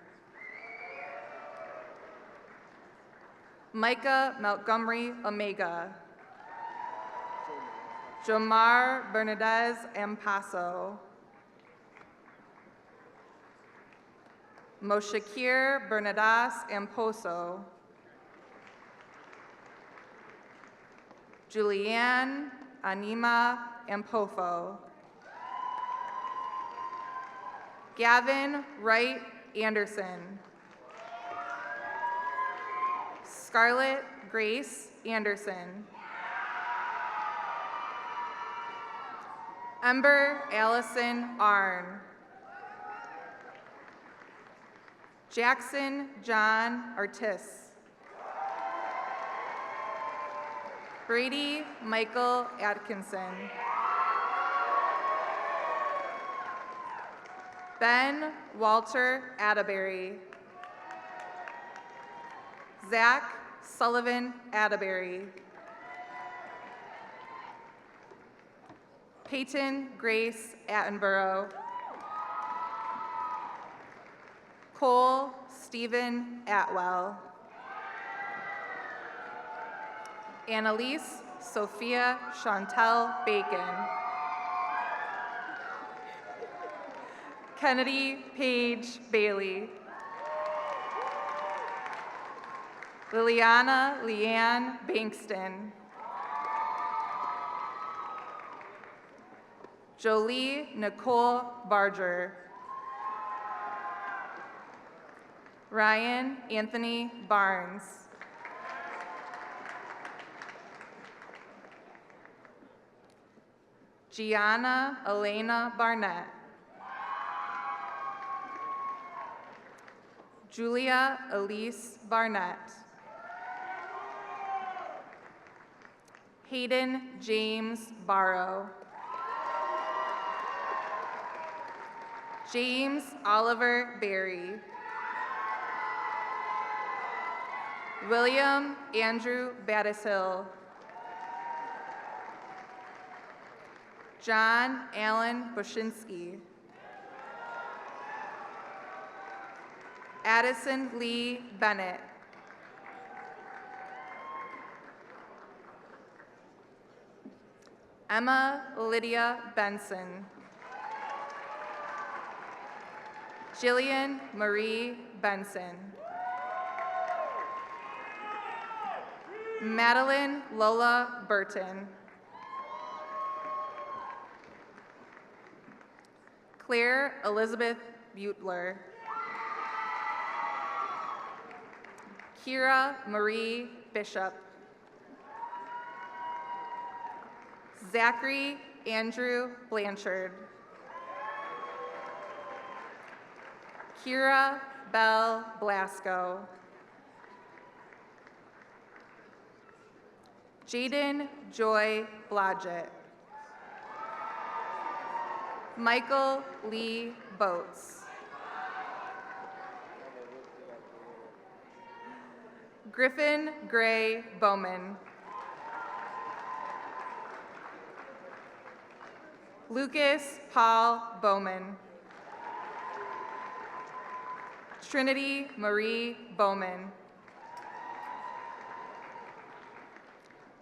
Micah Montgomery Omega. Jomar Bernadez Ampaso. Moshakir Bernadas Amposo. Julianne Anima Ampofo. Gavin Wright Anderson. Scarlett Grace Anderson. Ember Allison Arn. Jackson John Artis. Brady Michael Atkinson. Ben Walter Atterbury. Zach Sullivan Atterbury. Peyton Grace Attenborough. Cole Stephen Atwell. Annalise Sophia Chantel Bacon. Kennedy Paige Bailey. Liliana Leanne Bankston. Jolie Nicole Barger. Ryan Anthony Barnes. Gianna Elena Barnett. Julia Elise Barnett. Hayden James Barrow. James Oliver Berry. William Andrew Battishill. John Allen Bushinsky. Addison Lee Bennett. Emma Lydia Benson. Jillian Marie Benson. Madeline Lola Burton. Claire Elizabeth Butler. Kira Marie Bishop. Zachary Andrew Blanchard. Kira Bell Blasco. Jaden Joy Blodgett. Michael Lee Boats. Griffin Gray Bowman. Lucas Paul Bowman. Trinity Marie Bowman.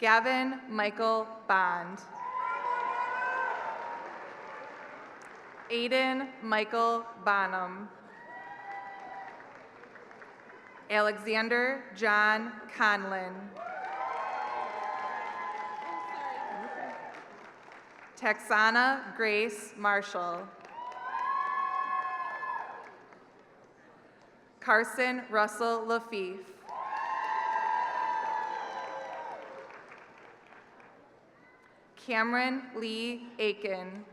Gavin Michael Bond. Aiden Michael Bonham. Alexander John Conlin. Texana Grace Marshall. Carson Russell Lafife. Cameron Lee Aiken.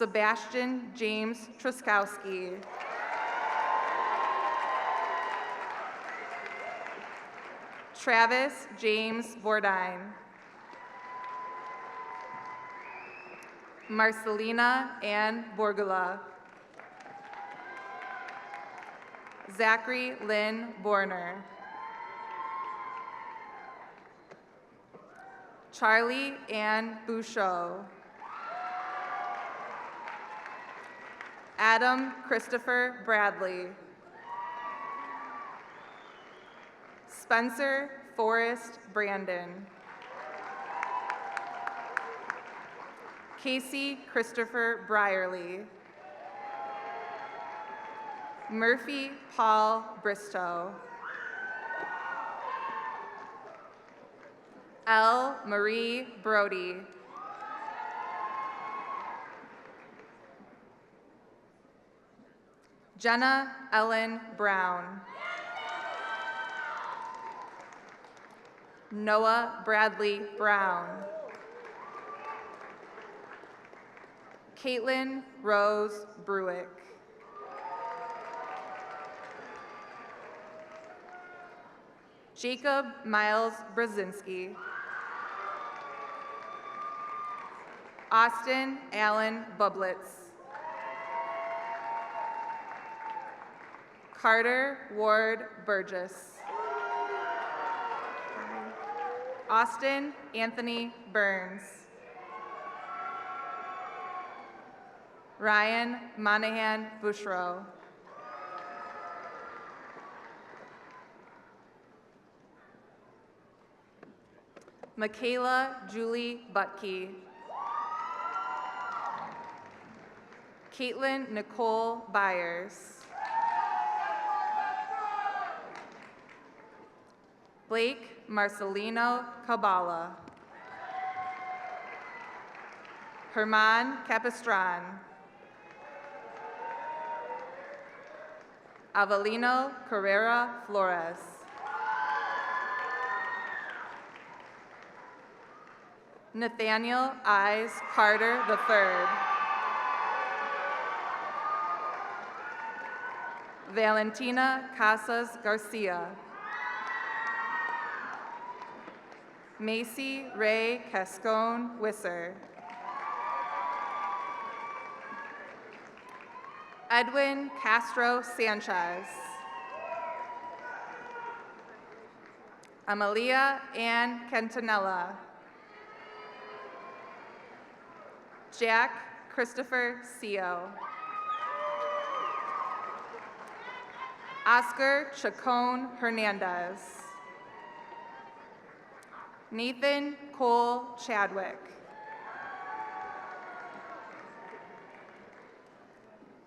Sebastian James Truskowski. Travis James Bordine. Marcelina Ann Borgula. Zachary Lynn Borner. Charlie Ann Bouchot. Adam Christopher Bradley. Spencer Forrest Brandon. Casey Christopher Brierly. Murphy Paul Bristow. L. Marie Brody. Jenna Ellen Brown. Noah Bradley Brown. Caitlin Rose Bruick. Jacob Miles Brzezinski. Austin Allen Bublitz. Carter Ward Burgess. Austin Anthony Burns. Ryan Monahan Bushrow. Michaela Julie Butke. Caitlin Nicole Byers. Blake Marcelino Cabala. Herman Capistran. Avelino Carrera Flores. Nathaniel Ives Carter III. Valentina Casas Garcia. Macy Ray Cascone Wisser. Edwin Castro Sanchez. Amalia Ann Cantanella. Jack Christopher Seo. Oscar Chacon Hernandez. Nathan Cole Chadwick.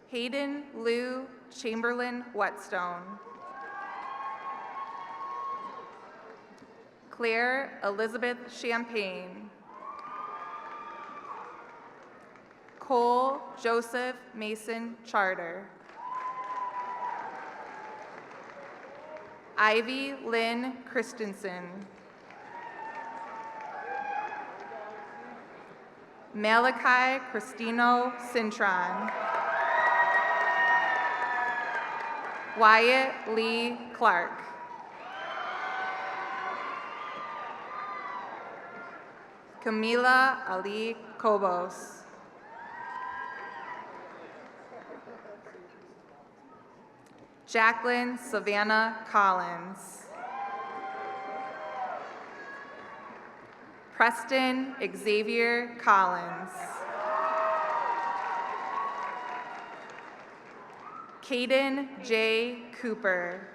Hayden Lou Chamberlain Whetstone. Claire Elizabeth Champagne. Cole Joseph Mason Charter. Ivy Lynn Christensen. Malachi Cristino Cintron. Wyatt Lee Clark. Camila Ali Cobos. Jacqueline Savannah Collins. Preston Xavier Collins. Caden J. Cooper.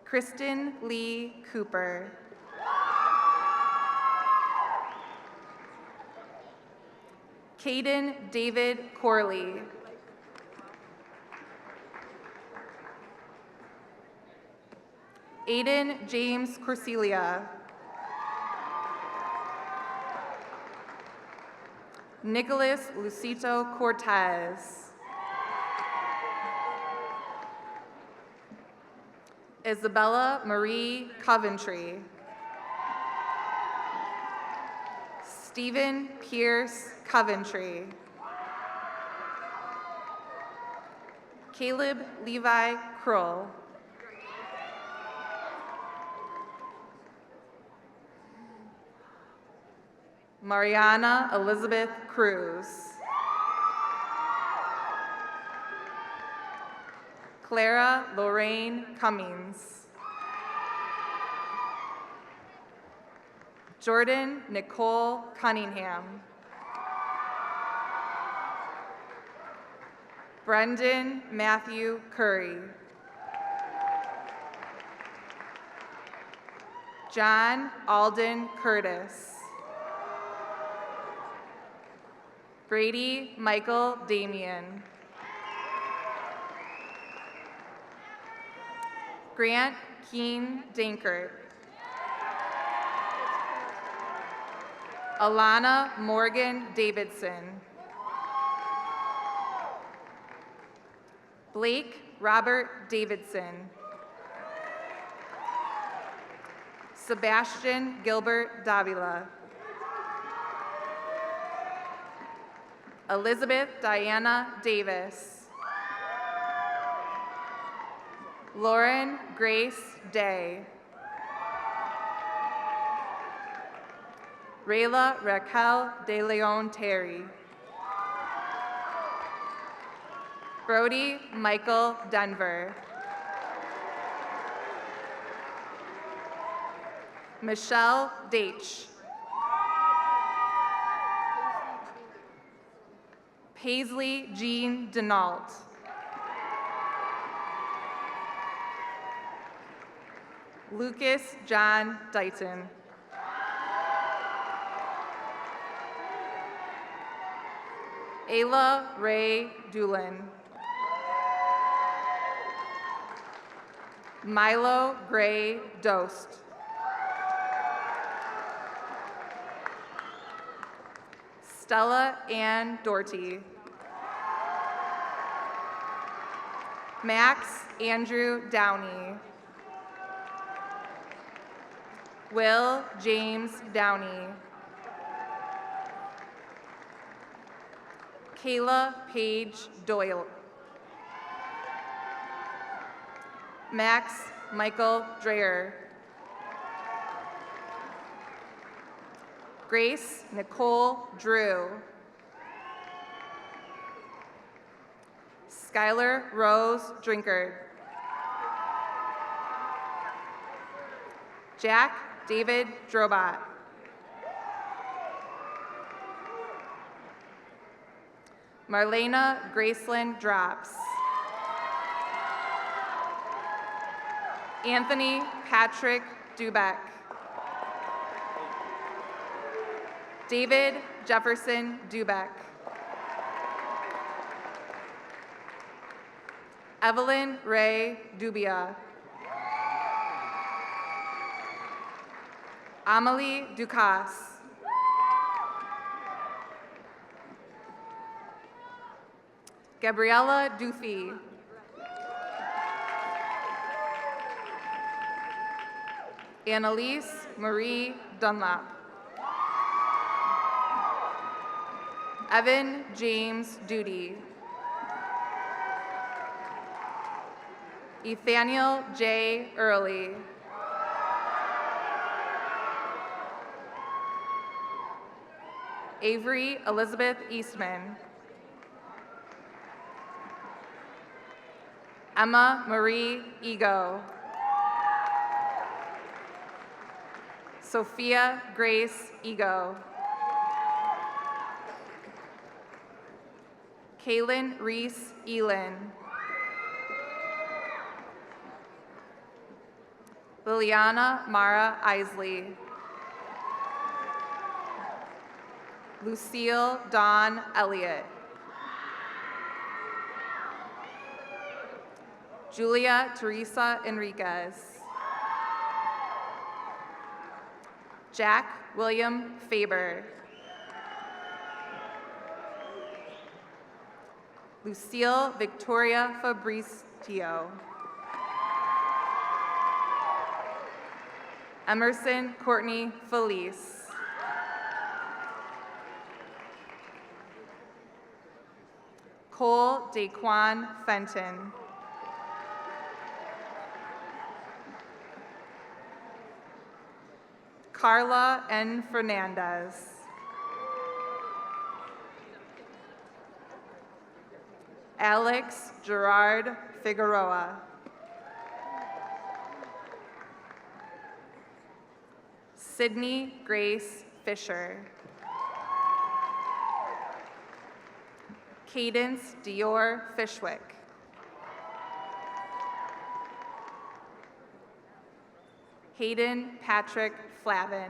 Kristen Lee Cooper. Caden David Corley. Aiden James Corsilia. Nicholas Lucito Cortez. Isabella Marie Coventry. Stephen Pierce Coventry. Caleb Levi Kroll. Mariana Elizabeth Cruz. Clara Lorraine Cummings. Jordan Nicole Cunningham. Brendan Matthew Curry. John Alden Curtis. Brady Michael Damian. Grant Keen Dankert. Alana Morgan Davidson. Blake Robert Davidson. Sebastian Gilbert Davila. Elizabeth Diana Davis. Lauren Grace Day. Rayla Raquel De Leon Terry. Brody Michael Denver. Michelle Deitch. Paisley Jean Denault. Lucas John Dighton. Ayla Ray Doolin. Milo Gray Dost. Stella Ann Doherty. Max Andrew Downey. Will James Downey. Kayla Paige Doyle. Max Michael Dreyer. Grace Nicole Drew. Skylar Rose Drinkard. Jack David Drobot. Marlena Graceland Drops. Anthony Patrick Dubeck. David Jefferson Dubeck. Evelyn Ray Dubia. Amelie Ducasse. Gabriella Dufy. Annalise Marie Dunlap. Evan James Duty. Ethaniel J. Early. Avery Elizabeth Eastman. Emma Marie Ego. Sophia Grace Ego. Kaylin Reese Elin. Liliana Mara Isley. Lucille Dawn Elliott. Julia Teresa Enriquez. Jack William Faber. Lucille Victoria Fabrizio. Emerson Courtney Felice. Cole Daquan Fenton. Carla N. Fernandez. Alex Gerard Figueroa. Sydney Grace Fisher. Cadence Dior Fishwick. Hayden Patrick Flavin.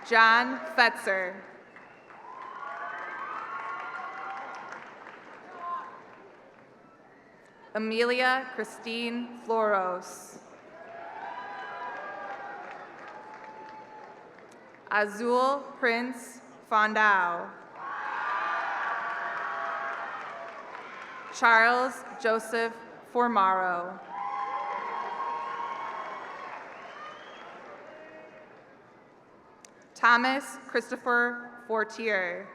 John Fetzer. Amelia Christine Floros. Azul Prince Fondao. Charles Joseph Formaro. Thomas Christopher Fortier.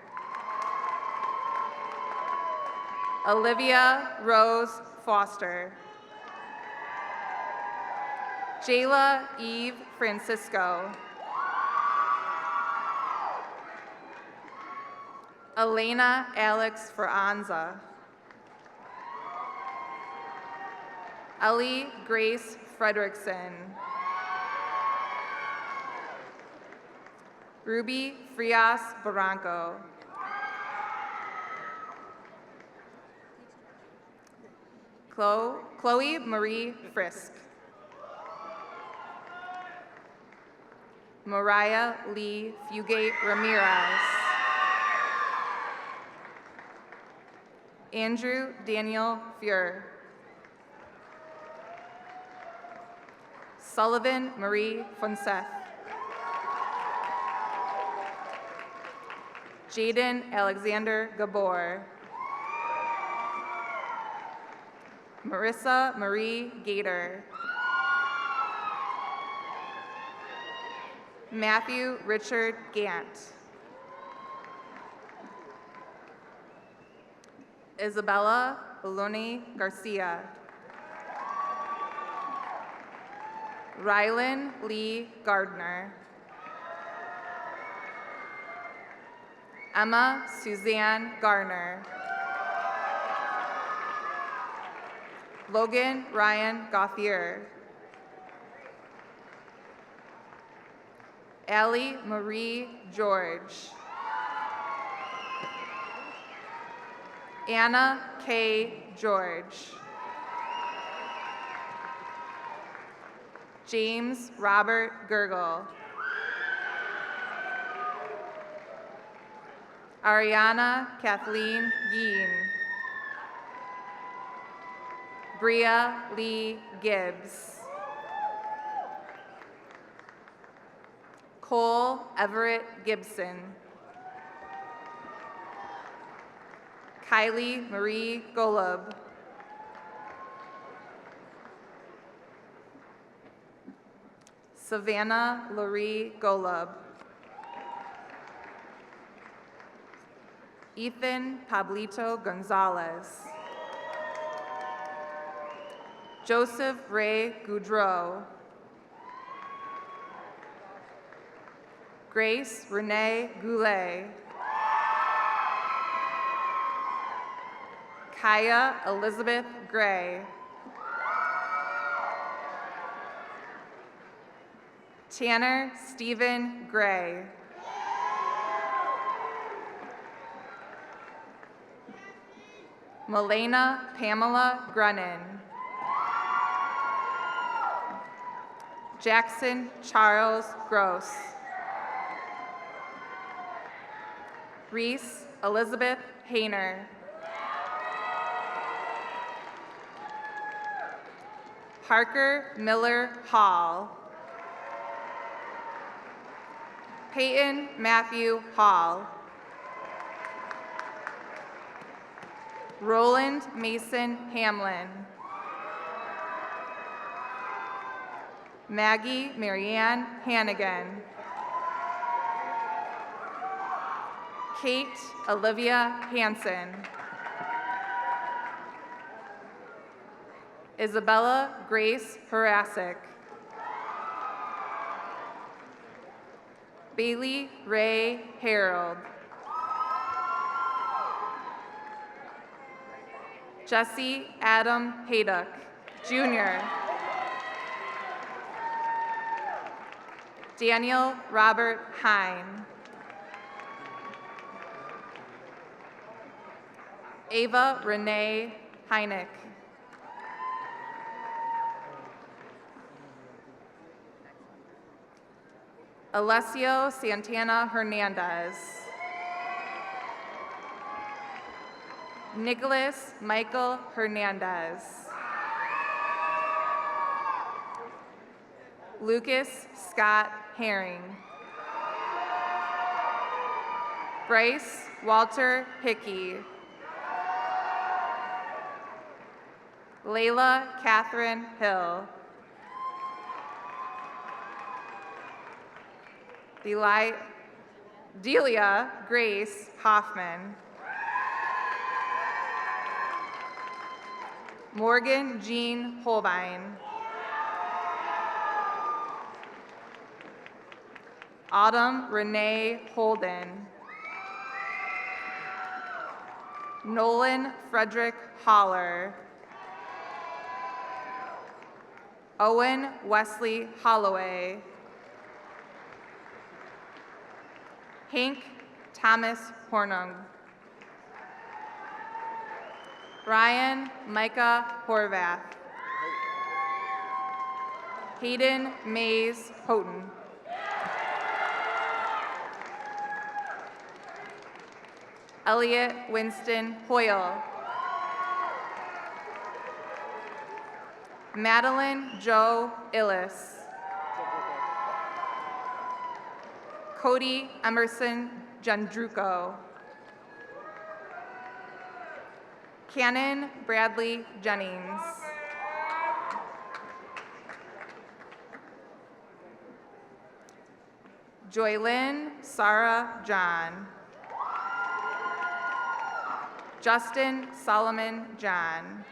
Olivia Rose Foster. Jayla Eve Francisco. Elena Alex Franza. Ellie Grace Fredrickson. Ruby Frias Barranco. Chloe Marie Frisk. Mariah Lee Fugate Ramirez. Andrew Daniel Fuhr. Sullivan Marie Fonseth. Jaden Alexander Gabor. Marissa Marie Gator. Matthew Richard Gant. Isabella Eloni Garcia. Rylan Lee Gardner. Emma Suzanne Garner. Logan Ryan Gauthier. Allie Marie George. Anna K. George. James Robert Gergel. Ariana Kathleen Yeen. Bria Lee Gibbs. Cole Everett Gibson. Kylie Marie Golub. Savannah Laurie Golub. Ethan Pablito Gonzalez. Joseph Ray Goudreau. Grace Renee Goulet. Kaya Elizabeth Gray. Tanner Stephen Gray. Milena Pamela Grunin. Jackson Charles Gross. Reese Elizabeth Hayner. Parker Miller Hall. Peyton Matthew Hall. Roland Mason Hamlin. Maggie Marianne Hannigan. Kate Olivia Hansen. Isabella Grace Harasic. Bailey Ray Harold. Jesse Adam Hayduck, Jr. Daniel Robert Hine. Ava Renee Heineck. Alessio Santana Hernandez. Nicholas Michael Hernandez. Lucas Scott Herring. Bryce Walter Hickey. Layla Catherine Hill. Delia Grace Hoffman. Morgan Jean Holbein. Autumn Renee Holden. Nolan Frederick Holler. Owen Wesley Holloway. Hank Thomas Hornung. Ryan Micah Horvath. Hayden Mays Houghton. Elliot Winston Hoyle. Madeline Jo Illis. Cody Emerson Jandruco. Cannon Bradley Jennings. Joylyn Sarah John. Justin Solomon John.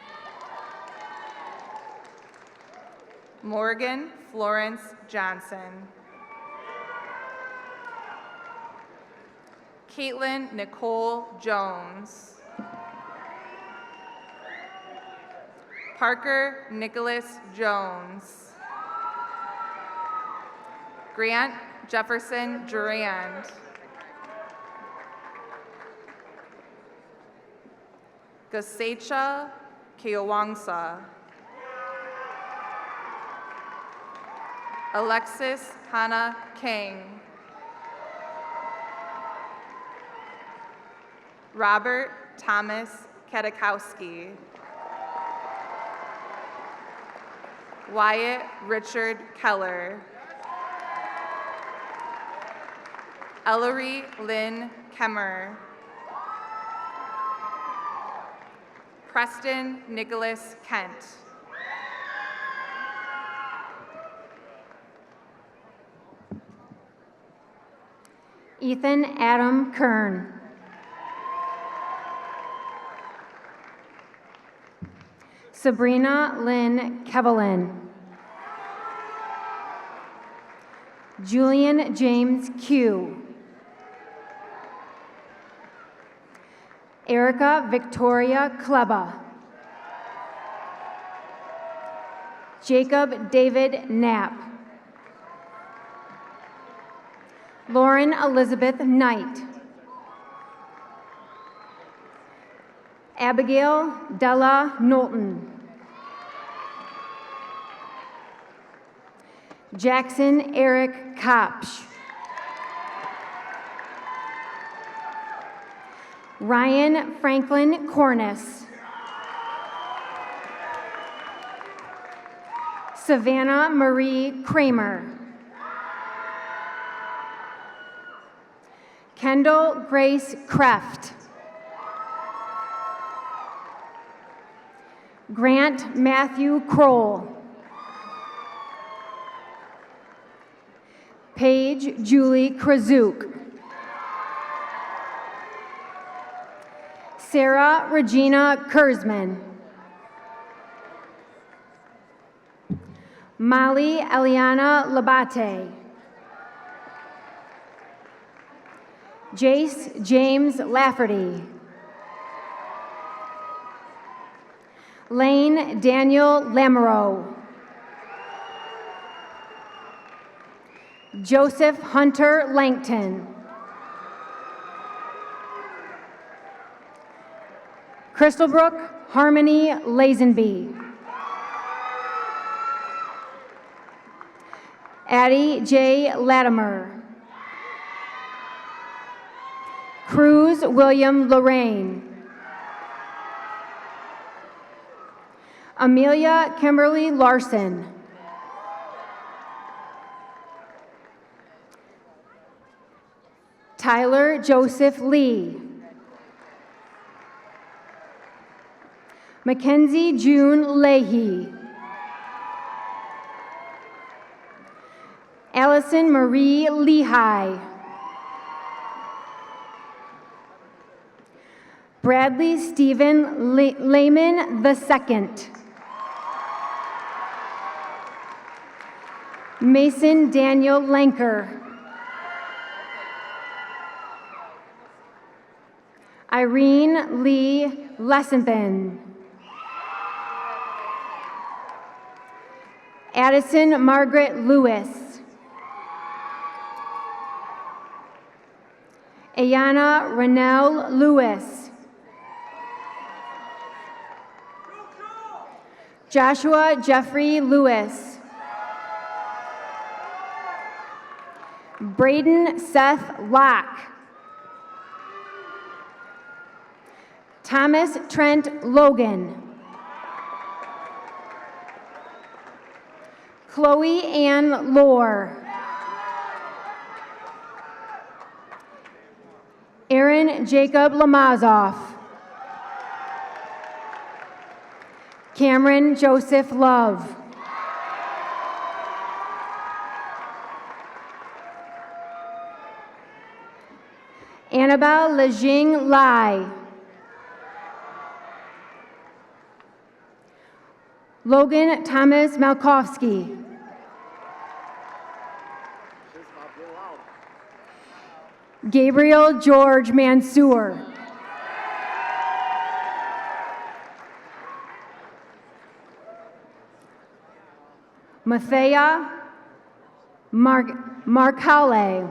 Morgan Florence Johnson. Caitlin Nicole Jones. Parker Nicholas Jones. Grant Jefferson Durand. Gasecha Keowangsa. Alexis Hannah King. Robert Thomas Kadakowski. Wyatt Richard Keller. Ellery Lynn Kemmer. Preston Nicholas Kent. Ethan Adam Kern. Sabrina Lynn Kevelin. Julian James Q. Erica Victoria Kleba. Jacob David Knapp. Lauren Elizabeth Knight. Abigail Della Knowlton. Jackson Eric Kopsch. Ryan Franklin Corniss. Savannah Marie Kramer. Kendall Grace Kreft. Grant Matthew Kroll. Paige Julie Krazuk. Sarah Regina Kurzman. Molly Eliana Labate. Jace James Lafferty. Lane Daniel Lamoureux. Joseph Hunter Langton. Crystalbrook Harmony Lazenby. Addie J. Latimer. Cruz William Lorraine. Amelia Kimberly Larson. Tyler Joseph Lee. Mackenzie June Leahy. Allison Marie Lehigh. Bradley Stephen Lehman II. Mason Daniel Lanker. Irene Lee Lessenthan. Addison Margaret Lewis. Ayana Renelle Lewis. Joshua Jeffrey Lewis. Braden Seth Locke. Thomas Trent Logan. Chloe Ann Lohr. Aaron Jacob Lamazoff. Cameron Joseph Love. Annabelle Lejing Lai. Logan Thomas Malkowski. Gabriel George Mansour. Mathea Markale.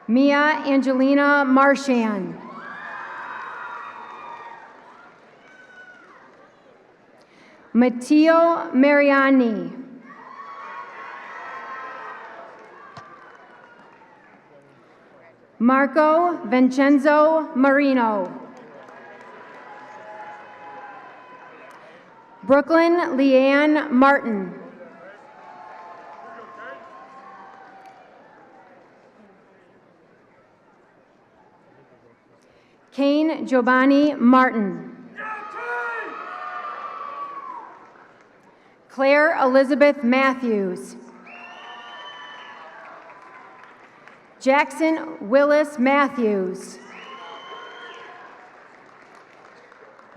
Mia Angelina Marchand. Matteo Mariani. Marco Vincenzo Marino. Brooklyn Leanne Martin. Kane Giovanni Martin. Claire Elizabeth Matthews. Jackson Willis Matthews.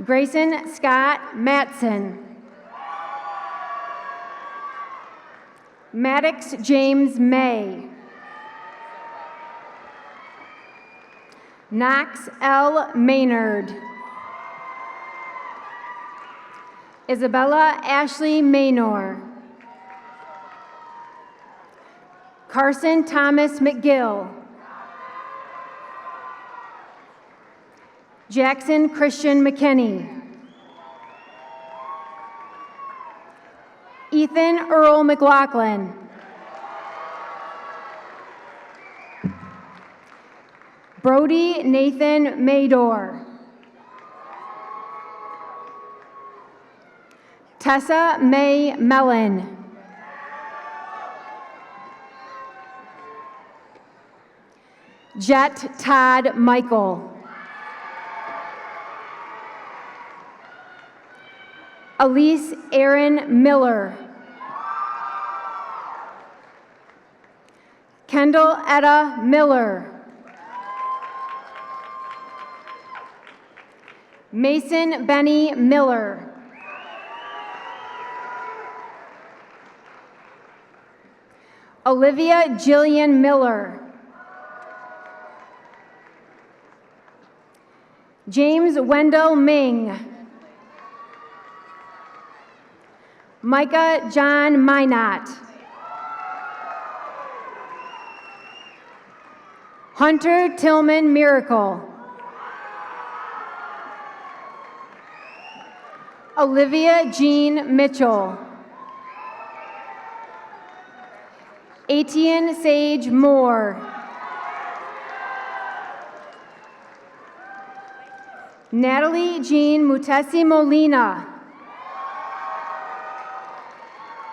Grayson Scott Matson. Maddox James May. Knox L. Maynard. Isabella Ashley Maynor. Carson Thomas McGill. Jackson Christian McKinney. Ethan Earl McLaughlin. Brody Nathan Mador. Tessa May Mellon. Jet Todd Michael. Elise Aaron Miller. Kendall Etta Miller. Mason Benny Miller. Olivia Jillian Miller. James Wendell Ming. Micah John Minot. Hunter Tillman Miracle. Olivia Jean Mitchell. Etienne Sage Moore. Natalie Jean Mutesi Molina.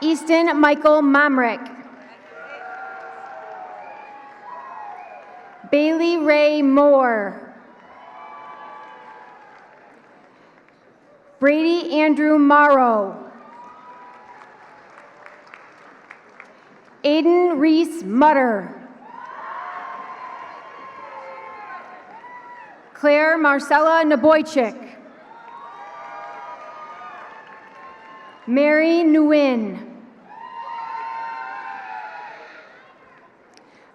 Easton Michael Momrick. Bailey Ray Moore. Brady Andrew Morrow. Aiden Reese Mutter. Claire Marcella Naboychik. Mary Nguyen.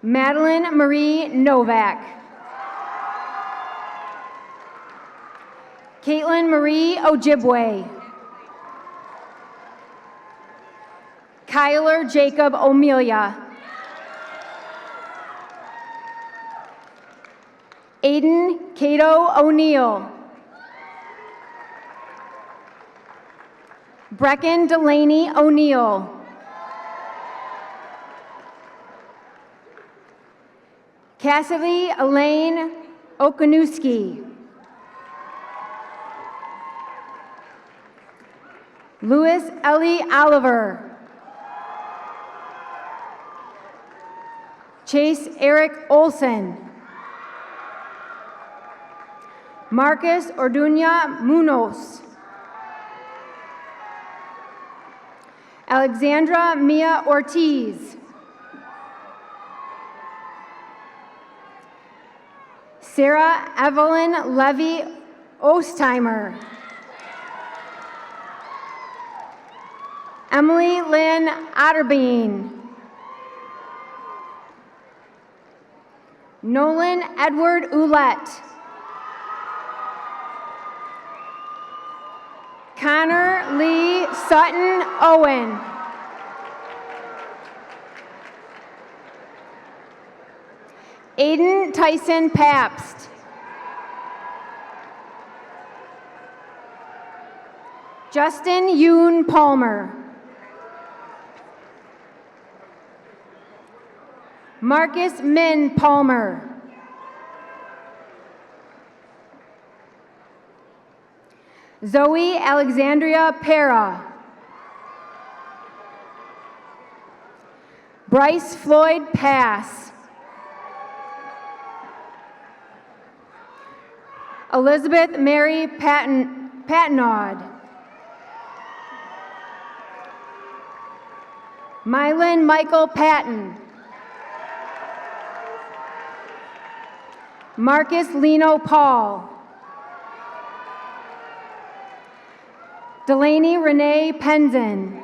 Madeline Marie Novak. Caitlin Marie Ojibwe. Kyler Jacob O'Melia. Aiden Cato O'Neill. Brecken Delaney O'Neill. Cassidy Elaine Okanuski. Louis Ellie Oliver. Chase Eric Olson. Marcus Orduña Munoz. Alexandra Mia Ortiz. Sarah Evelyn Levy Ostheimer. Emily Lynn Otterbein. Nolan Edward Ouellette. Connor Lee Sutton Owen. Aiden Tyson Pabst. Justin Yoon Palmer. Marcus Min Palmer. Zoe Alexandria Pera. Bryce Floyd Pass. Elizabeth Mary Patnaud. Mylan Michael Patton. Marcus Lino Paul. Delaney Renee Penzin.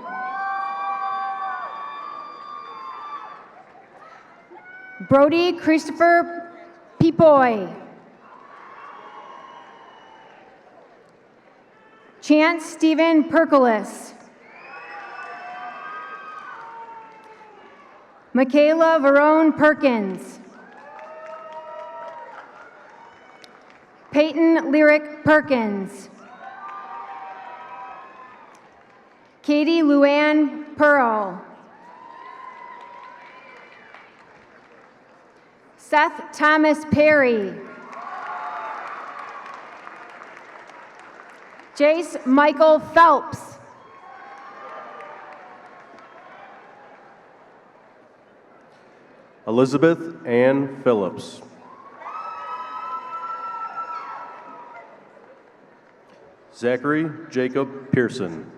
Brody Christopher Pipoy. Chance Stephen Percolis. Michaela Verone Perkins. Peyton Lyric Perkins. Katie Luann Pearl. Seth Thomas Perry. Jace Michael Phelps. Elizabeth Ann Phillips. Zachary Jacob Pearson.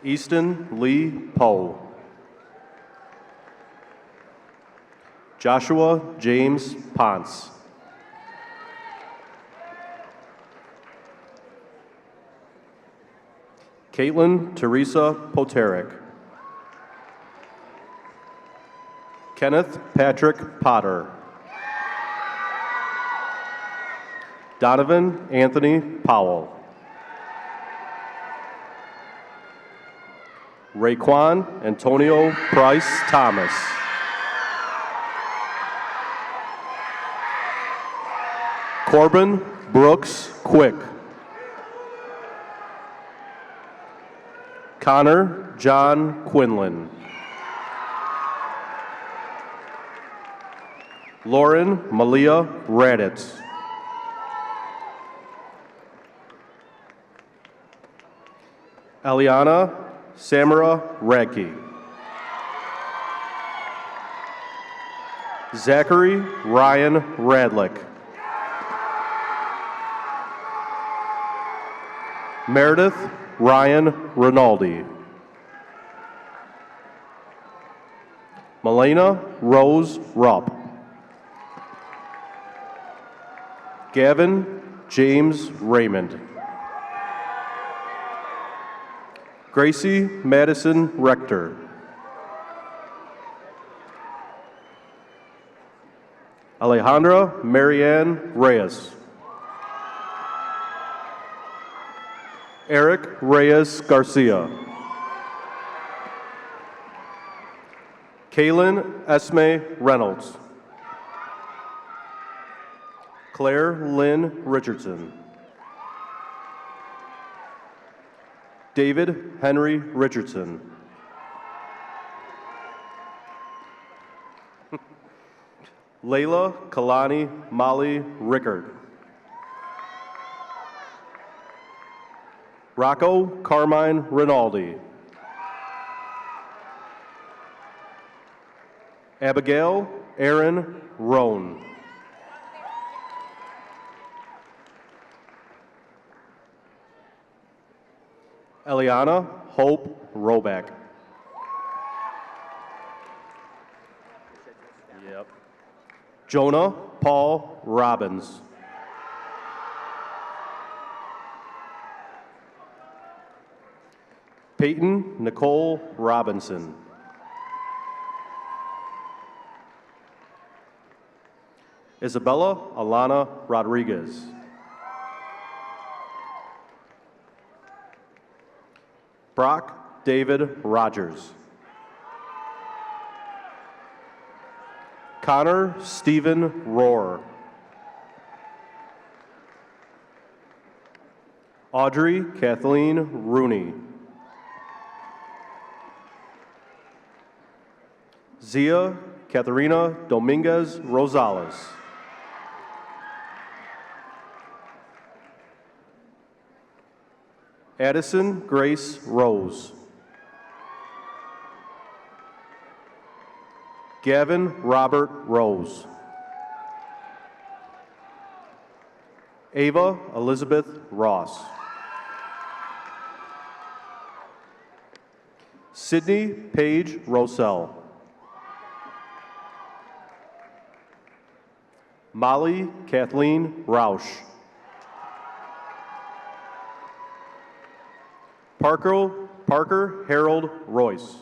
Easton Lee Poe. Joshua James Ponce. Caitlin Teresa Poterick. Kenneth Patrick Potter. Donovan Anthony Powell. Raekwon Antonio Price Thomas. Corbin Brooks Quick. Connor John Quinlan. Lauren Malia Raditz. Eliana Samara Radke. Zachary Ryan Radlick. Meredith Ryan Rinaldi. Melena Rose Rupp. Gavin James Raymond. Gracie Madison Rector. Alejandra Marianne Reyes. Eric Reyes Garcia. Kaylin Esme Reynolds. Claire Lynn Richardson. David Henry Richardson. Layla Kalani Molly Rickard. Rocco Carmine Rinaldi. Abigail Aaron Roan. Eliana Hope Roback. Yep. Jonah Paul Robbins. Peyton Nicole Robinson. Isabella Alana Rodriguez. Brock David Rogers. Connor Stephen Rohr. Audrey Kathleen Rooney. Zia Katharina Dominguez Rosales. Addison Grace Rose. Gavin Robert Rose. Ava Elizabeth Ross. Sydney Paige Rosell. Molly Kathleen Rausch. Parker Harold Royce.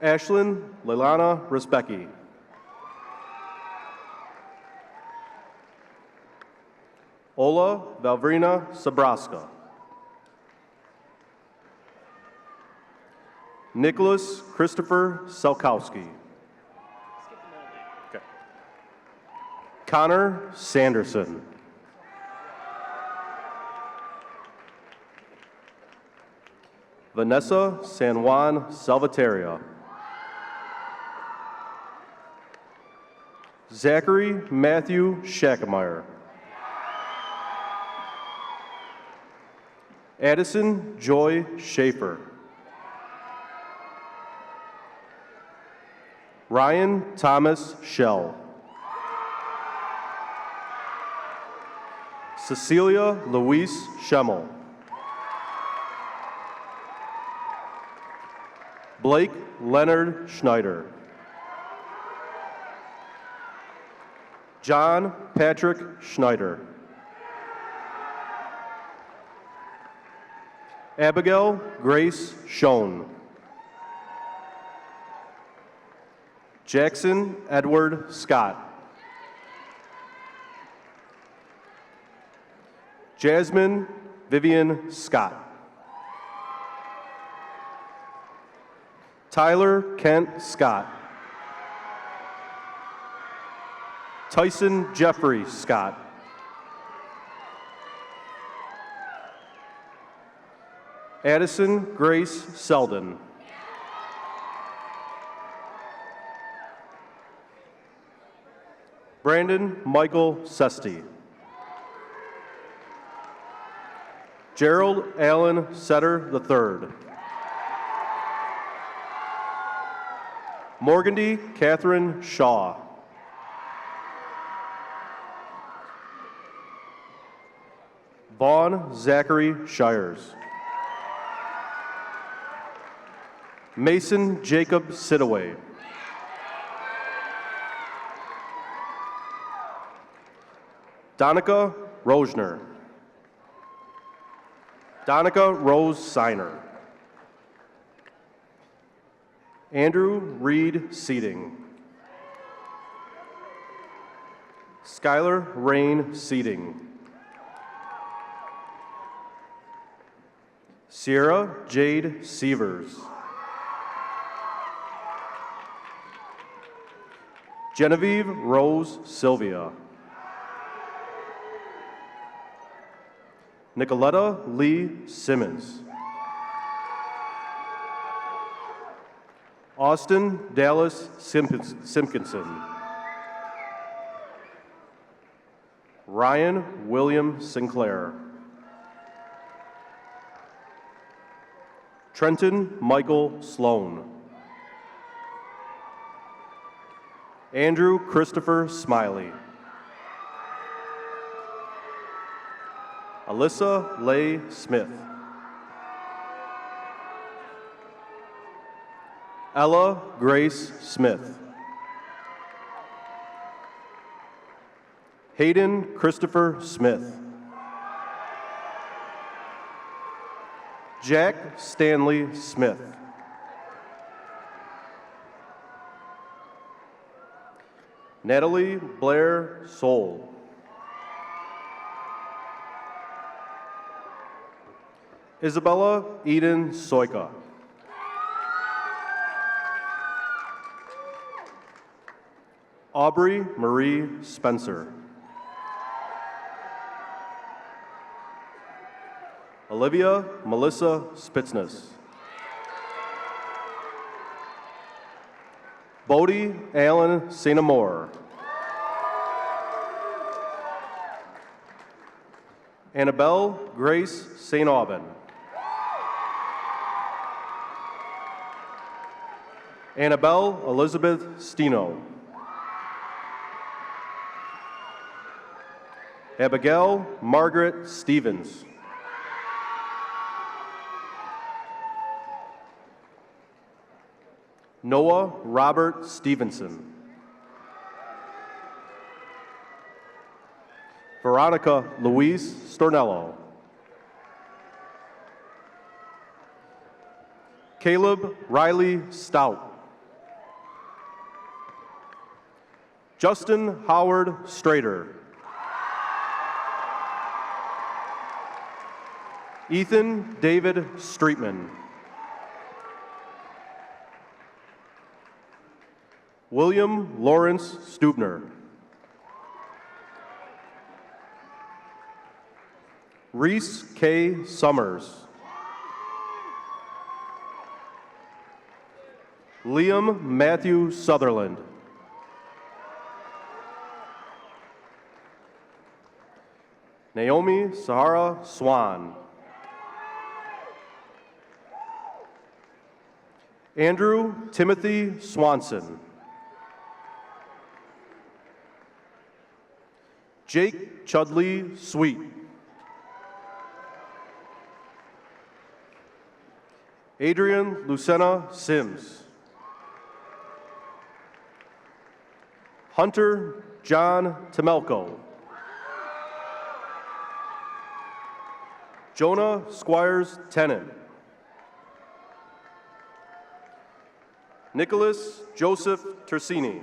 Ashlyn Leilana Respecki. Ola Valvrina Sabraska. Nicholas Christopher Selkowski. Okay. Connor Sanderson. Vanessa San Juan Salvateria. Zachary Matthew Schackemeyer. Addison Joy Schaefer. Ryan Thomas Schell. Cecilia Louise Schemmel. Blake Leonard Schneider. John Patrick Schneider. Abigail Grace Schoen. Jackson Edward Scott. Jasmine Vivian Scott. Tyler Kent Scott. Tyson Jeffrey Scott. Addison Grace Selden. Brandon Michael Sesti. Gerald Allen Setter III. Morgandy Catherine Shaw. Vaughn Zachary Shires. Mason Jacob Sidaway. Donica Rosner. Donica Rose Signer. Andrew Reed Seating. Skylar Rain Seating. Sierra Jade Sievers. Genevieve Rose Sylvia. Nicoletta Lee Simmons. Austin Dallas Simpkinson. Ryan William Sinclair. Trenton Michael Sloan. Andrew Christopher Smiley. Alyssa Leigh Smith. Ella Grace Smith. Hayden Christopher Smith. Jack Stanley Smith. Natalie Blair Soul. Isabella Eden Soika. Aubrey Marie Spencer. Olivia Melissa Spitsness. Bodie Allen St. Amour. Annabelle Grace St. Aubin. Annabelle Elizabeth Steno. Abigail Margaret Stevens. Noah Robert Stevenson. Veronica Louise Stornello. Caleb Riley Stout. Justin Howard Strader. Ethan David Streetman. William Lawrence Stubner. Reese K. Summers. Liam Matthew Sutherland. Naomi Sahara Swan. Andrew Timothy Swanson. Jake Chudley Sweet. Adrian Lucena Sims. Hunter John Temelko. Jonah Squires Tennant. Nicholas Joseph Tersini.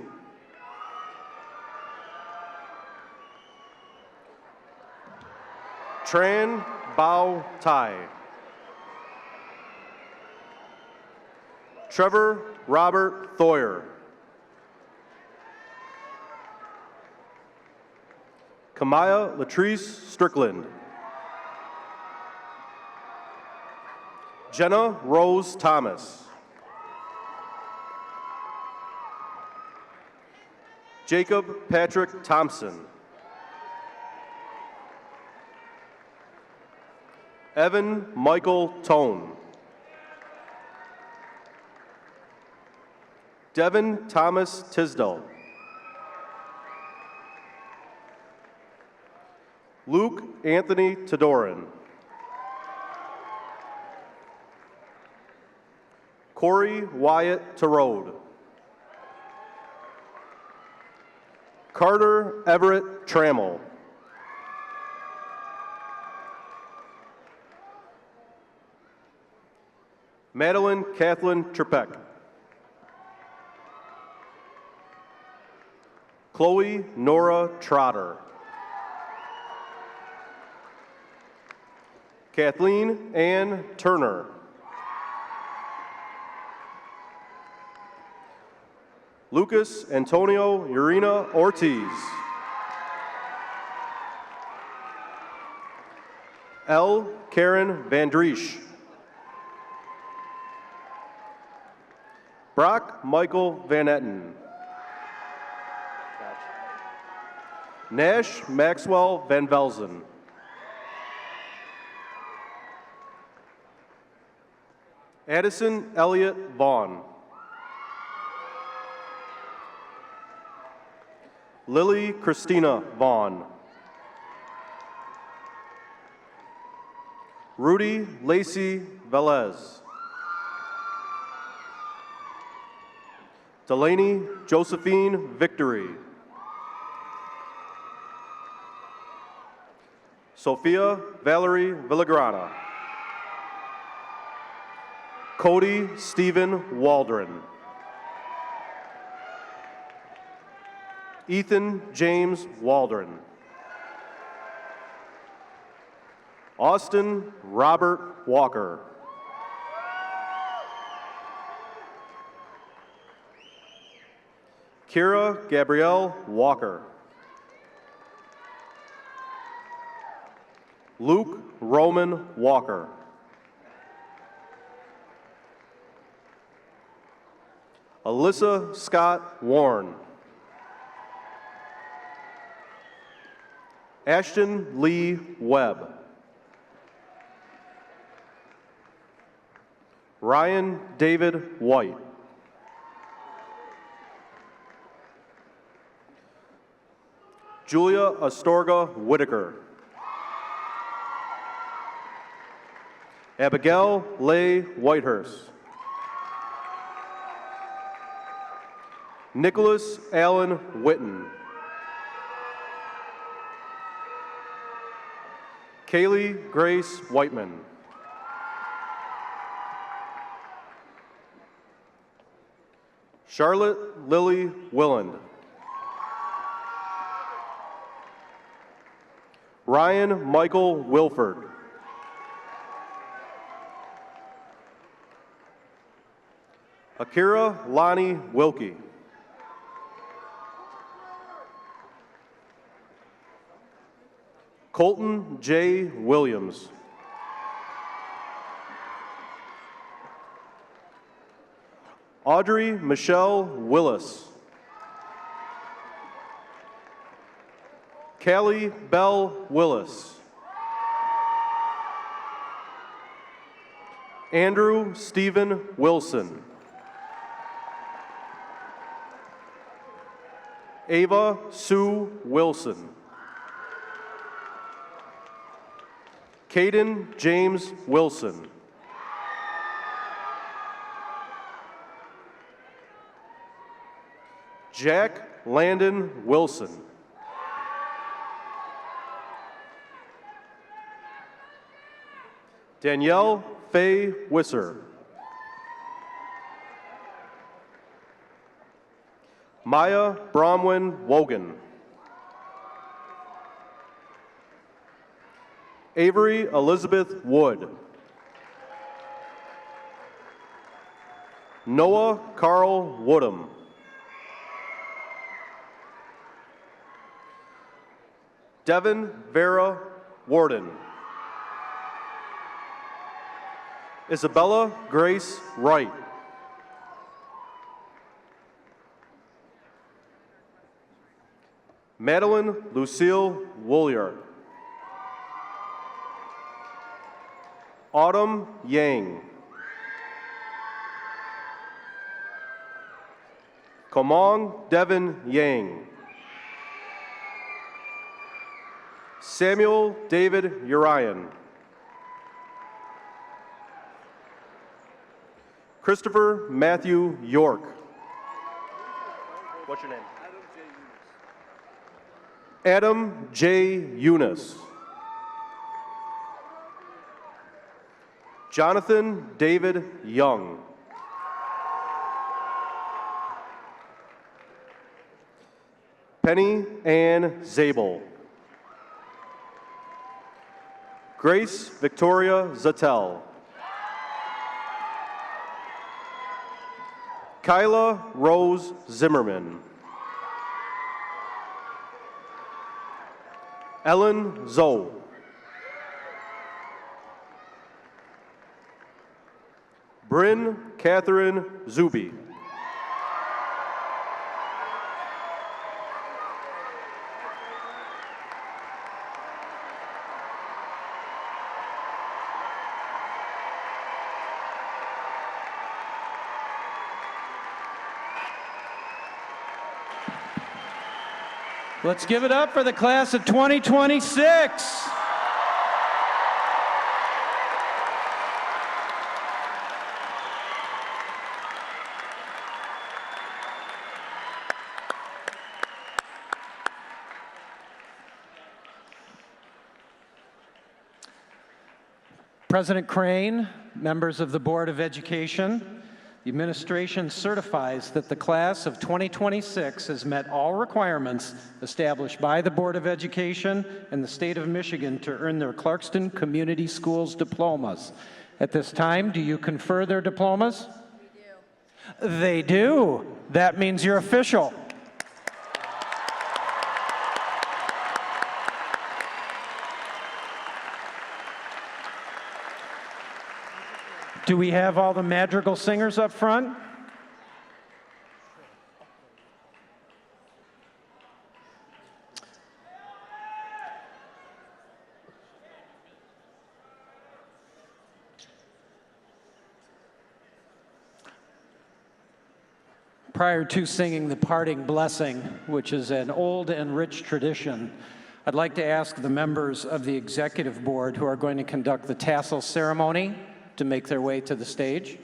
Tran Bao Tai. Trevor Robert Thoyer. Kamaya Latrice Strickland. Jenna Rose Thomas. Jacob Patrick Thompson. Evan Michael Tone. Devin Thomas Tisdale. Luke Anthony Todoran. Corey Wyatt Terode. Carter Everett Trammell. Madeline Kathleen Trepek. Chloe Nora Trotter. Kathleen Ann Turner. Lucas Antonio Urena Ortiz. L. Karen Vandriesch. Brock Michael Van Etten. Nash Maxwell Van Velzen. Addison Elliott Vaughn. Lily Christina Vaughn. Rudy Lacey Velez. Delaney Josephine Victory. Sophia Valerie Villagrana. Cody Stephen Waldron. Ethan James Waldron. Austin Robert Walker. Kira Gabrielle Walker. Luke Roman Walker. Alyssa Scott Warren. Ashton Lee Webb. Ryan David White. Julia Astorga Whitaker. Abigail Leigh Whitehurst. Nicholas Allen Witten. Kaylee Grace Whiteman. Charlotte Lily Willand. Ryan Michael Wilford. Akira Lonnie Wilkie. Colton J. Williams. Audrey Michelle Willis. Callie Bell Willis. Andrew Stephen Wilson. Ava Sue Wilson. Caden James Wilson. Jack Landon Wilson. Danielle Faye Wisser. Maya Bromwyn Wogan. Avery Elizabeth Wood. Noah Carl Woodham. Devin Vera Warden. Isabella Grace Wright. Madeline Lucille Woolyard. Autumn Yang. Komong Devin Yang. Samuel David Urian. Christopher Matthew York. What's your name? Adam J. Eunice. Jonathan David Young. Penny Ann Zabel. Grace Victoria Zattel. Kyla Rose Zimmerman. Ellen Zoe. Bryn Catherine Zuby. Let's give it up for the class of 2026. President Crane, members of the Board of Education, the administration certifies that the class of 2026 has met all requirements established by the Board of Education and the state of Michigan to earn their Clarkston Community Schools diplomas. At this time, do you confer their diplomas? We do. They do. That means you're official. Do we have all the madrigal singers up front? Prior to singing the parting blessing, which is an old and rich tradition, I'd like to ask the members of the executive board who are going to conduct the tassel ceremony to make their way to the stage.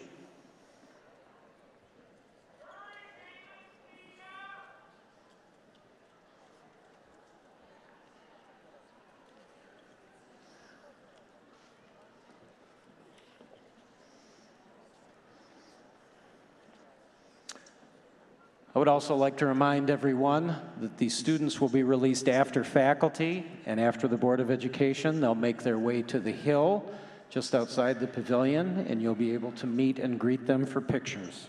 I would also like to remind everyone that these students will be released after faculty and after the Board of Education. They'll make their way to the hill just outside the pavilion, and you'll be able to meet and greet them for pictures.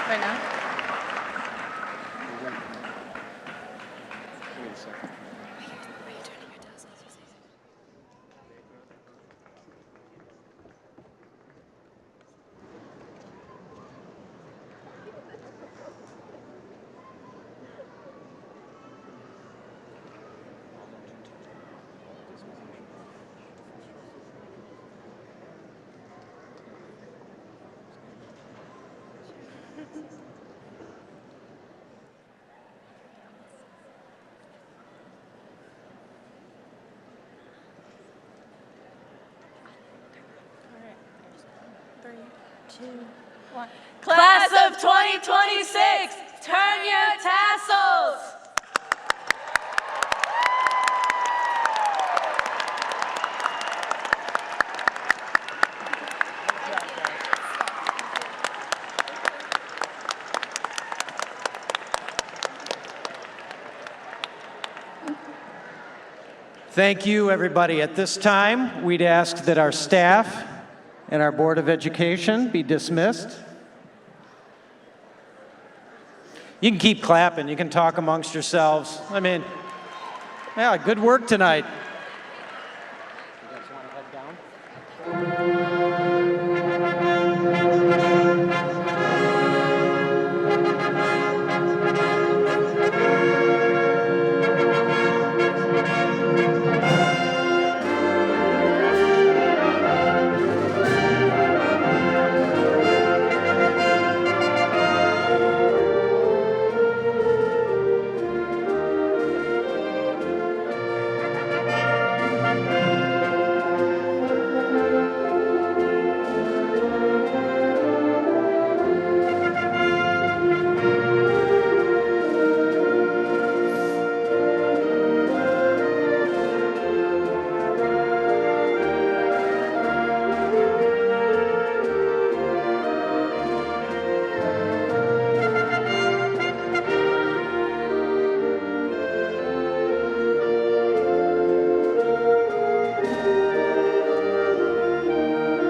Right now? Class of 2026, turn your tassels! Thank you, everybody. At this time, we'd ask that our staff and our Board of Education be dismissed. You can keep clapping. You can talk amongst yourselves. I mean, yeah, good work tonight. You guys want to head down?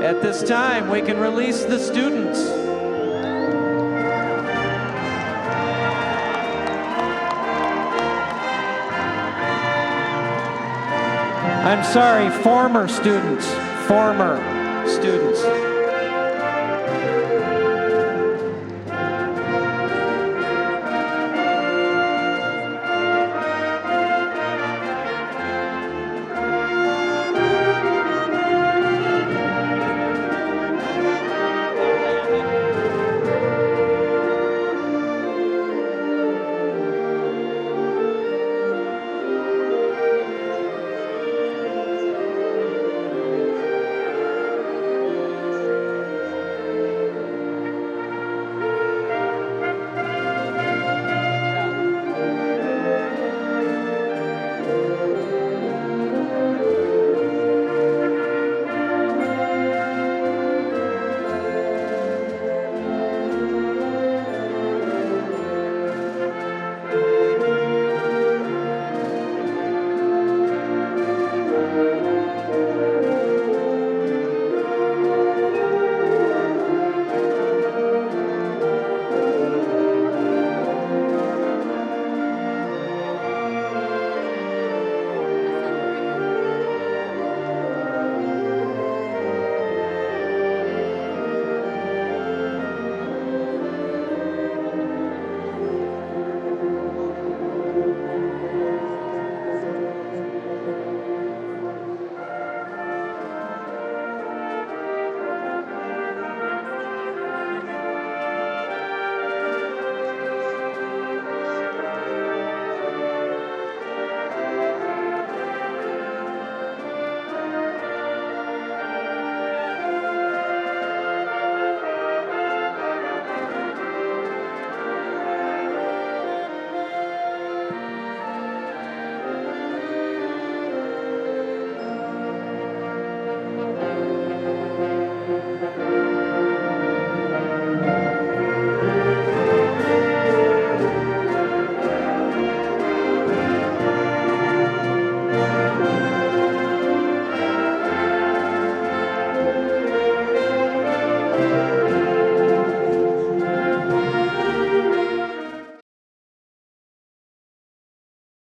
At this time, we can release the students. I'm sorry, former students.